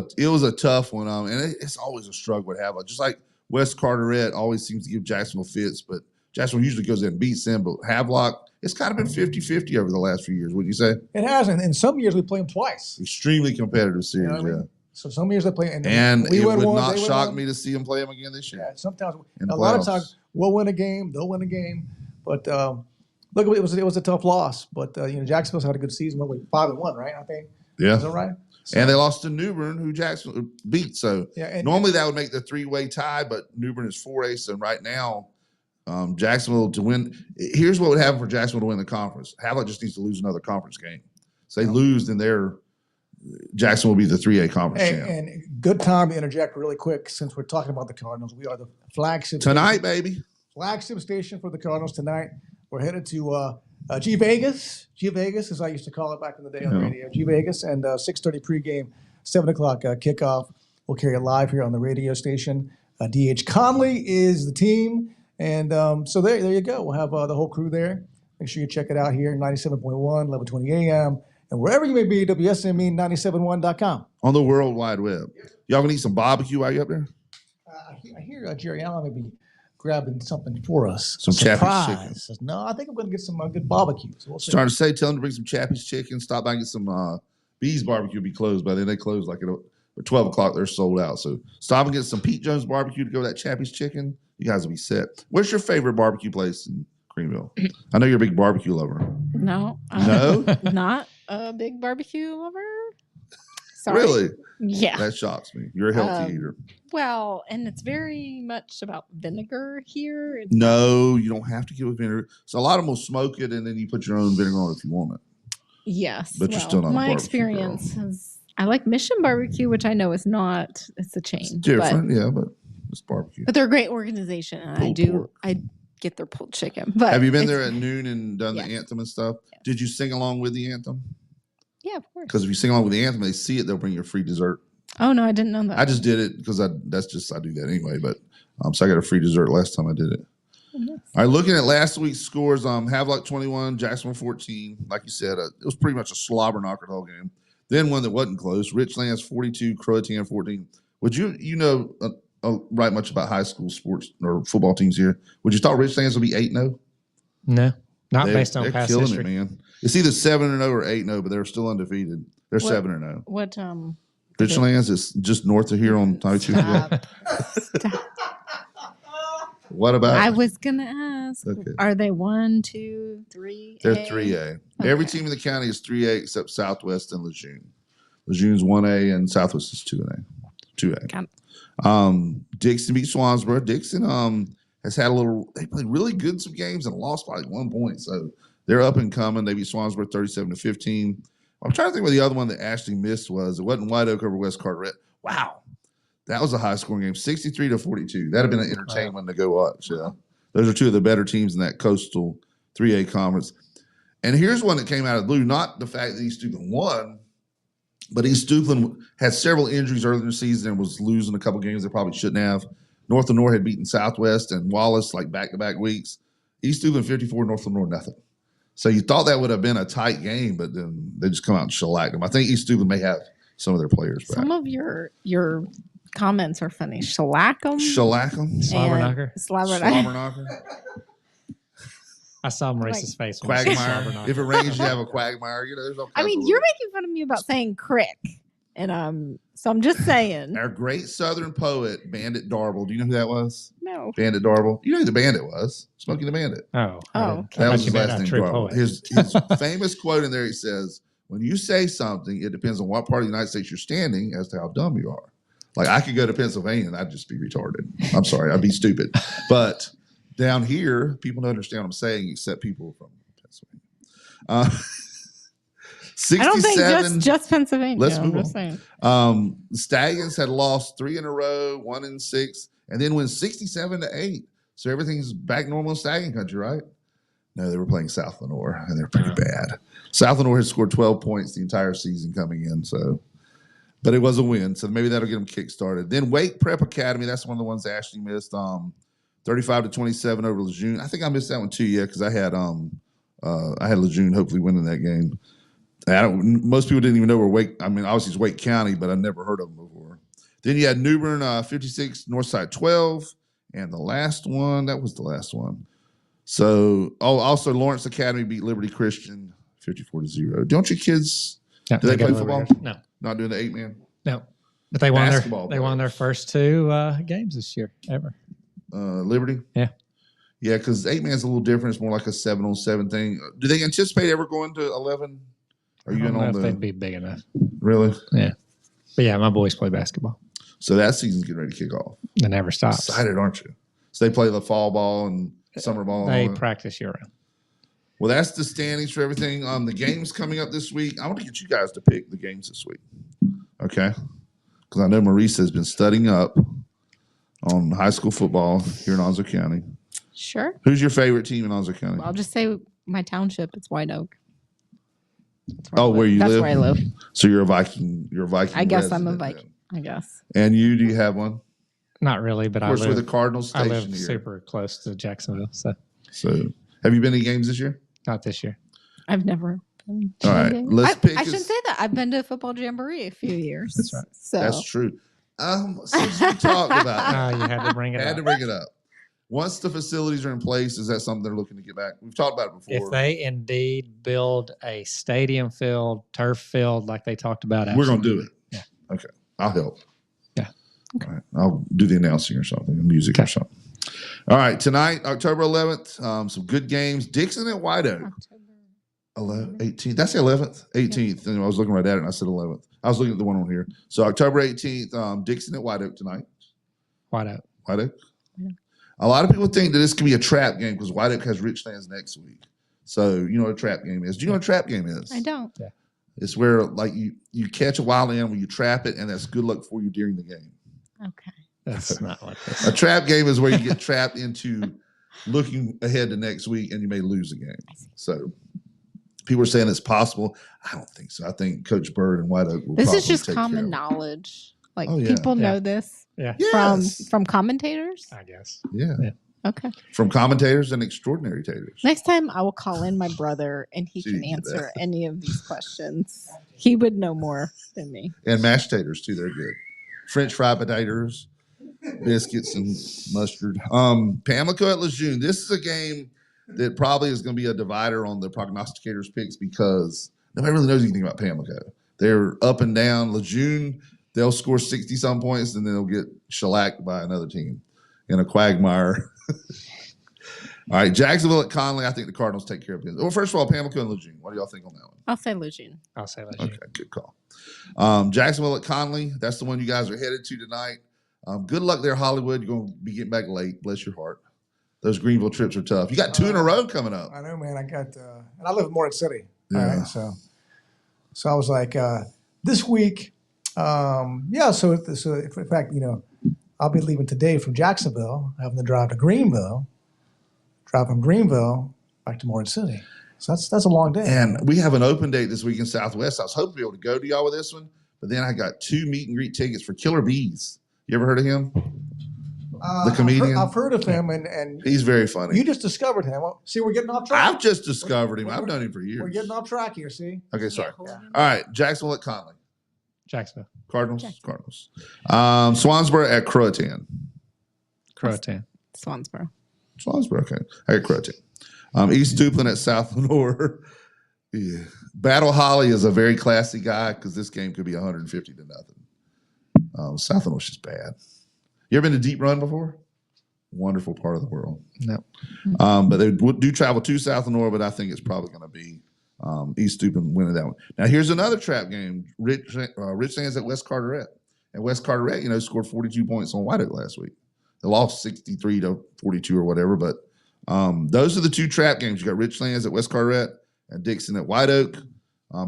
a tough one, and it's always a struggle to have. Just like West Carteret always seems to give Jacksonville fits, but Jacksonville usually goes in and beats them. But Havelock, it's kind of been 50-50 over the last few years. Wouldn't you say? It has, and in some years we play them twice. Extremely competitive series, I mean? So some years they play, and we it win would one, not they win shock one. me to see them play them again this year. Yeah, sometimes In the a lot of playoffs. times we'll win a game, they'll win a game, but. Look, it was a tough loss, but Jacksonville's had a good season. 5-1, right? I think. Yeah. Is that right? So, and they lost to New Bern, who Jacksonville beat. So normally that would make the 3-way tie, but New Bern is 4A. So right now, Jacksonville to win. Here's what would happen for Jacksonville to win the conference. Havelock just needs to lose another conference game. So they lose, then Jacksonville will be the 3A conference champ. And good time to interject really quick since we're talking about the Cardinals. We are the flagship tonight, station, baby. Flagship station for the Cardinals tonight. We're headed to G Vegas. G Vegas, as I used to call it back in the day on the radio. G Vegas, and 6:30 pregame, 7 o'clock kickoff. We'll carry it live here on the radio station. D.H. Conley is the team, and so there you go. We'll have the whole crew there. Make sure you check it out here, 97.1, 11:20 a.m., and wherever you may be, WSME971.com. On the World Wide Web. Y'all gonna eat some barbecue while you up there? I hear Jerry Allen may be grabbing something for us. Some Chappie's chicken. No, I think I'm going to get some good barbecue. So we'll see. Trying to say, tell them to bring some Chappie's chicken. Stop by and get some Bees barbecue. Will be closed by then. They close like at 12 o'clock. They're sold out. So stop and get some Pete Jones barbecue to go with that Chappie's chicken. You guys will be set. What's your favorite barbecue place in Greenville? I know you're a big barbecue lover. No. No? Not a big barbecue lover. Sorry. Really? Yeah. That shocks me. You're a healthy eater. Well, and it's very much about vinegar here. No, you don't have to get with vinegar. So a lot of them will smoke it, and then you put your own vinegar on it if you want it. Yes. But you're still not a my barbecue experience girl. is I like Mission Barbecue, which I know is not, it's a chain. It's different, but it's barbecue. But they're a great organization, and I get their pulled chicken. But have you been there at noon and done Yes. the anthem and stuff? Yes. Did you sing along with the anthem? Yeah, of course. Because if you sing along with the anthem, they see it, they'll bring you a free dessert. Oh no, I didn't know that. I just did it because I do that anyway. But so I got a free dessert last time I did it. Oh, nice. All right, looking at last week's scores, Havelock 21, Jacksonville 14. Like you said, it was pretty much a slobber knocker the whole game. Then one that wasn't close, Richlands 42, Croatian 14. Would you write much about high school sports or football teams here? Would you thought Richlands would be 8-0? No, not based on they're past killing history. it, man. It's either 7-0 or 8-0, but they're still undefeated. They're 7-0. What Richlands is just north of here on 92. Stop. What about? I was gonna ask. Okay. Are they 1, 2, 3? They're 3A. Okay. Every team in the county is 3A except Southwest and Lejeune. Lejeune's 1A and Southwest is 2A. Got it. Dixon beat Swansboro. Dixon has had they played really good some games and lost by like 1 point. So they're up and coming. They beat Swansboro 37-15. I'm trying to think what the other one that Ashley missed was. It wasn't White Oak over West Carteret. Wow. That was a high-scoring game, 63-42. That'd have been an entertaining one to go watch. Yeah, those are two of the better teams in that Coastal 3A conference. And here's one that came out of the blue. Not the fact that East Steuben won, but East Steuben had several injuries earlier in the season and was losing a couple games they probably shouldn't have. North Lenore had beaten Southwest and Wallace like back-to-back weeks. East Steuben 54, North Lenore nothing. So you thought that would have been a tight game, but then they just come out and shellac them. I think East Steuben may have some of their players back. Some of your comments are funny. Shellac them. Shellac them. Slobberknocker. Slobberknocker. I saw Marissa's face. when she said Quagmire. Slobberknocker. If it rains, you have a quagmire. You know, there's all kinds I mean, of you're making fun of me about saying crick, and so I'm just saying. Our great Southern poet, Bandit Darble. Do you know who that was? No. Bandit Darble. You know who the Bandit was? Smokey the Bandit. Oh. Oh, That I was thought his you meant last a name, true Darble. poet. His famous quote in there, he says, when you say something, it depends on what part of the United States you're standing as to how dumb you are. Like, I could go to Pennsylvania and I'd just be retarded. I'm sorry, I'd be stupid. But down here, people don't understand what I'm saying, except people from Pennsylvania. 67. I don't think just Pennsylvania. Let's I'm move just on. saying. The Stallions had lost 3 in a row, 1 in 6, and then went 67-8. So everything's back normal in Stallion country, right? No, they were playing South Lenore, and they're pretty bad. South Lenore had scored 12 points the entire season coming in, so. But it was a win, so maybe that'll get them kick-started. Then Wake Prep Academy, that's one of the ones Ashley missed, 35-27 over Lejeune. I think I missed that one too, yeah, because I had Lejeune hopefully winning that game. Most people didn't even know where Wake. I mean, obviously it's Wake County, but I never heard of them before. Then you had New Bern 56, Northside 12, and the last one. That was the last one. So, also Lawrence Academy beat Liberty Christian 54-0. Don't your kids? No, Do they play go football? over there. No, Not doing the 8-man. no. But they won Basketball they won their first 2 games this year ever. Liberty. Yeah. Yeah, because 8-man's a little different. It's more like a 7-on-7 thing. Do they anticipate ever going to 11? Are you I in don't know on if the? they'd be big enough. Really? Yeah. But yeah, my boys play basketball. So that season's getting ready to kick off. It never stops. Excited, aren't you? So they play the fall ball and summer ball. They and all that. practice year round. Well, that's the standings for everything. The games coming up this week. I want to get you guys to pick the games this week. Okay? Because I know Marissa has been studying up on high school football here in Onslow County. Sure. Who's your favorite team in Onslow County? I'll just say my township. It's White Oak. Where you live? That's where I live. So you're a Viking. You're a Viking. I guess I'm a resident Viking. I guess. then. And you? Do you have one? Not really, but Of course, I we're live, the Cardinals I station live here. super close to Jacksonville, so So, have you been to any games this year? not this year. I've never been. to All a right, game. let's pick I us- shouldn't say that. I've been to a football jamboree a few years. That's right. So That's true. Since you talked about it, You had to bring it I had up. to bring it up. Once the facilities are in place, is that something they're looking to get back? We've talked about it before. If they indeed build a stadium field, turf field like they talked about, We're going to do absolutely. it. Yeah. Okay. I'll help. Yeah. All right. I'll do the announcing or something, the music or Okay. something. All right. Tonight, October 11th, some good games. Dixon at White Oak. 18th. That's the 11th. 18th. And I was looking right at it and I said 11th. I was looking at the one on here. So October 18th, Dixon at White Oak tonight. White Oak. White Oak. Yeah. A lot of people think that this can be a trap game because White Oak has Richlands next week. So you know what a trap game is. Do you know what a trap game is? I don't. It's where like you catch a wild animal, you trap it, and that's good luck for you during the game. Okay. That's not what this A trap game is where you get trapped into looking ahead to next week and you may lose the game. So people are saying it's possible. I don't think so. I think Coach Bird and White Oak will This probably is just take care of common it. knowledge. Like Oh, yeah. people know this Yeah, Yes. from commentators. I guess. Yeah. Okay. From commentators and extraordinary taters. Next time I will call in my brother and he So can you can do answer any of these questions. He would know more than me. And mashed taters too. They're good. French fry potatoes, biscuits and mustard. Pamlico at Lejeune. This is a game that probably is going to be a divider on the prognosticators' picks because nobody really knows anything about Pamlico. They're up and down. Lejeune, they'll score 60-some points and then they'll get shellacked by another team in a quagmire. All right, Jacksonville at Conley. I think the Cardinals take care of business. Well, first of all, Pamlico and Lejeune. What do y'all think on that one? I'll say Lejeune. I'll say that. Okay, good call. Jacksonville at Conley. That's the one you guys are headed to tonight. Good luck there, Hollywood. You're going to be getting back late. Bless your heart. Those Greenville trips are tough. You got 2 in a row coming up. I know, man. I got, and I live in Morehead City. Yeah. All right, so I was like, this week Yeah, so if, in fact, I'll be leaving today from Jacksonville, having to drive to Greenville, drive from Greenville back to Morehead City. So that's a long day. And we have an open date this week in Southwest. I was hoping to be able to go to y'all with this one, but then I got 2 meet and greet tickets for Killer Bees. You ever heard of him? The comedian? I've heard of him, and he's very funny. you just discovered him. Well, see, we're getting off track. I've just discovered him. I've known him for years. We're getting off track here, see? Okay, sorry. Yeah. All right, Jacksonville at Conley. Jacksonville. Cardinals? Jacksonville. Cardinals. Swansboro at Croatan. Croatan. Swansboro. Swansboro, okay. I got Croatan. East Duplin at South Lenore. Yeah. Battle Holly is a very classy guy because this game could be 150 to nothing. South Lenore's just bad. You ever been to Deep Run before? Wonderful part of the world. No. But they do travel to South Lenore, but I think it's probably going to be East Duplin winning that one. Now, here's another trap game. Richlands at West Carteret. And West Carteret, scored 42 points on White Oak last week. They lost 63 to 42 or whatever, but those are the 2 trap games. You got Richlands at West Carteret and Dixon at White Oak.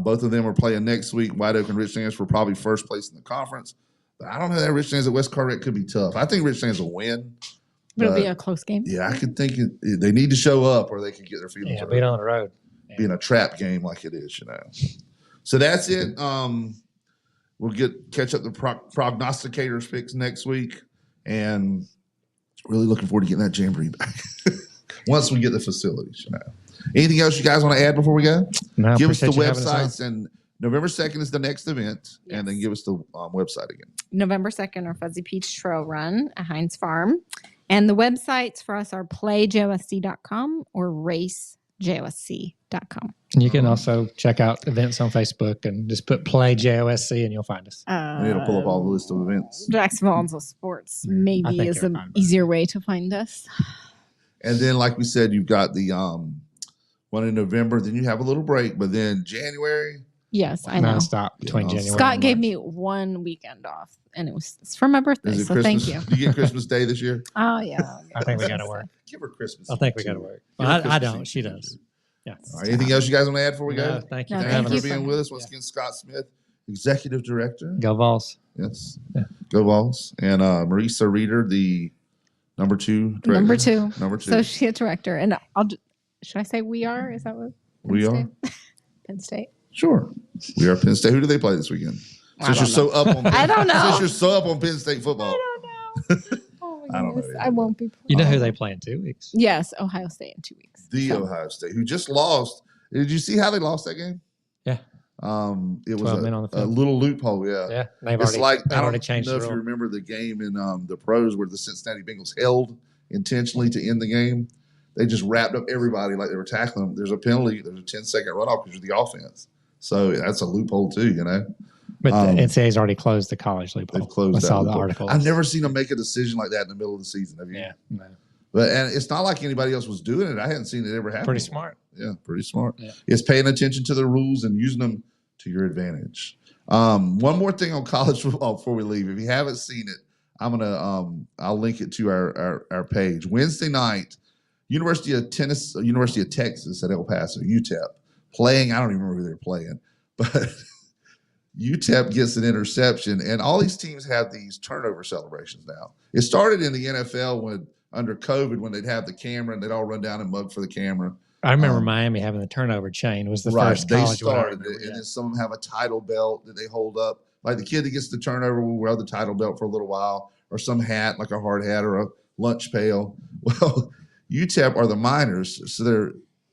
Both of them are playing next week. White Oak and Richlands for probably first place in the conference. But I don't know that Richlands at West Carteret could be tough. I think Richlands will win. But it'll be a close game. Yeah, I could think they need to show up or they can get their feelings Yeah, hurt. beat on the road. Being a trap game like it is, So that's it. We'll catch up the prognosticators picks next week, and really looking forward to getting that jamboree back once we get the facilities. Anything else you guys want to add before we go? No, Give us the appreciate you having us on. websites, and November 2nd is the next event, and then give us the website again. November 2nd, our Fuzzy Peach Trail Run at Heinz Farm. And the websites for us are playjosc.com or racejosc.com. You can also check out events on Facebook and just put Play JOSC and you'll find us. And it'll pull up all the list of events. Jacksonville Onslow Sports I maybe think is you'll an find us. easier way to find us. And then, like we said, you've got the one in November. Then you have a little break, but then January. Yes, I know. Non-stop between Yeah, January Scott and gave March. me one weekend off, and it's for my birthday. Is it So Christmas? thank you. Do you get Christmas Day this year? Oh yeah. I think we got to work. Give her Christmas. I think we got to work. Well, I don't. She does. Yeah. All right, anything else you guys want to add before we go? No, thank you No, for Thank having you us. for being with us. Once again, Scott Smith, Executive Director. Go Vols. Yes. Yeah. Go Vols. And Marissa Reeder, the number 2 director. Number 2. Number 2. Associate director. And should I say we are? Is that what We are? Penn State? Penn State. Sure. We are Penn State. Who do they play this weekend? I Since you're don't so up on I don't know. Since you're so up on Penn State football. I don't know. Oh my I don't know goodness. either. I won't be. You know who they play in 2 weeks? Yes, Ohio State in 2 weeks. The So, Ohio State, who just lost. Did you see how they lost that game? Yeah. It was 12 men on the a field. little loophole, Yeah. They've It's already, like they've I already don't changed know the if you rule. remember the game in the pros where the Cincinnati Bengals held intentionally to end the game. They just wrapped up everybody like they were tackling them. There's a penalty. There's a 10-second runoff because you're the offense. So that's a loophole too, But the NCAA's already closed the college loophole. They've closed I that saw the loophole. article. I've never seen them make a decision like that in the middle of the season. Have you? Yeah. No. And it's not like anybody else was doing it. I hadn't seen it ever happen. Pretty smart. Yeah, pretty smart. Yeah. It's paying attention to the rules and using them to your advantage. One more thing on college football before we leave. If you haven't seen it, I'm gonna I'll link it to our page. Wednesday night, University of Texas at El Paso, UTEP, playing. I don't even remember who they're playing, but UTEP gets an interception, and all these teams have these turnover celebrations now. It started in the NFL under COVID when they'd have the camera and they'd all run down and mug for the camera. I remember Miami having the turnover chain. It was the Right, first they college one I started remember, it, and yeah. then some of them have a title belt that they hold up. Like the kid that gets the turnover will wear the title belt for a little while, or some hat, like a hard hat or a lunch pail. Well, UTEP are the miners, so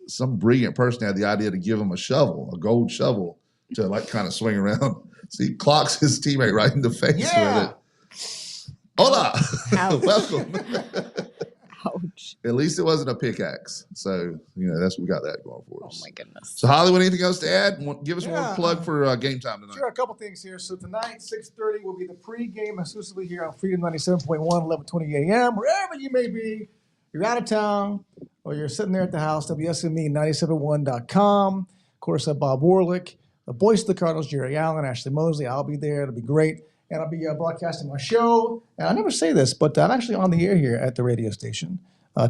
some brilliant person had the idea to give them a shovel, a gold shovel, to like kind of swing around. So he clocks his teammate right in the face Yeah. with it. Hola, Ouch. welcome. Ouch. At least it wasn't a pickaxe. So, that's we got that going for Oh us. my goodness. So, Hollywood, anything else to add? Give us Yeah. one plug for game time tonight. Sure, a couple things here. So tonight, 6:30 will be the pregame exclusively here on Freedom 97.1, 11:20 a.m. Wherever you may be, you're out of town or you're sitting there at the house, WSME 971.com. Of course, Bob Warlick, the voice of the Cardinals, Jerry Allen, Ashley Mosley. I'll be there. It'll be great. And I'll be broadcasting my show. And I never say this, but I'm actually on the air here at the radio station,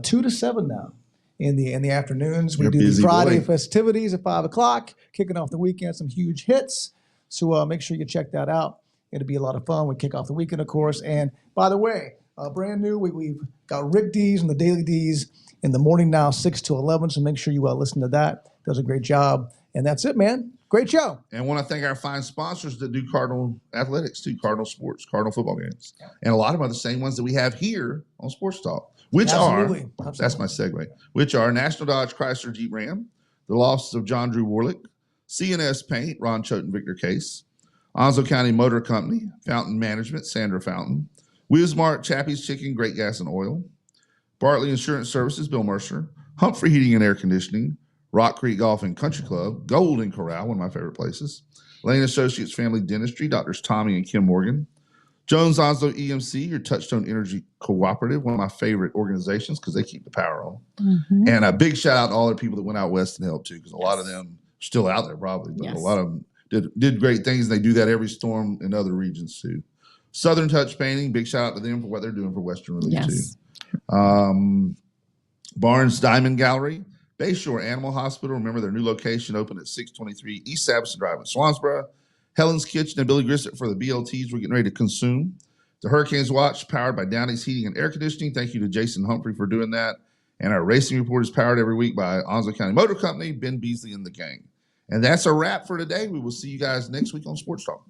2 to 7 now in the afternoons. We You're a do the busy Friday boy. festivities at 5 o'clock, kicking off the weekend, some huge hits. So make sure you check that out. It'll be a lot of fun. We kick off the weekend, of course. And by the way, brand new, we've got Rick D's and the Daily D's in the morning now, 6 to 11. So make sure you listen to that. Does a great job. And that's it, man. Great show. And I want to thank our fine sponsors that do Cardinal athletics too, Cardinal sports, Cardinal football games. And a lot of them are the same ones that we have here on Sports Talk, which Absolutely. that's my segue, which are National Dodge Chrysler Jeep Ram, the losses of John Drew Warlick, CNS Paint, Ron Choate, Victor Case, Onslow County Motor Company, Fountain Management, Sandra Fountain, Wismart, Chappie's Chicken, Great Gas and Oil, Bartley Insurance Services, Bill Mercer, Humphrey Heating and Air Conditioning, Rock Creek Golf and Country Club, Golden Corral, one of my favorite places, Lane Associates Family Dentistry, Doctors Tommy and Kim Morgan, Jones Onslow EMC, your Touchstone Energy Cooperative, one of my favorite organizations because they keep the power on. Mm-hmm. And a big shout out to all the people that went out west and helped too, because a lot of them are still out there probably, but a lot of them did great things. They do that every storm in other regions too. Southern Touch Painting, big shout out to them for what they're doing for Western Relief too. Barnes Diamond Gallery, Bayshore Animal Hospital. Remember their new location opened at 623 East Saviston Drive in Swansboro. Helen's Kitchen and Billy Grissett for the BLTs we're getting ready to consume. The Hurricanes Watch, powered by Downey's Heating and Air Conditioning. Thank you to Jason Humphrey for doing that. And our Racing Report is powered every week by Onslow County Motor Company, Ben Beasley and the gang. And that's a wrap for today. We will see you guys next week on Sports Talk.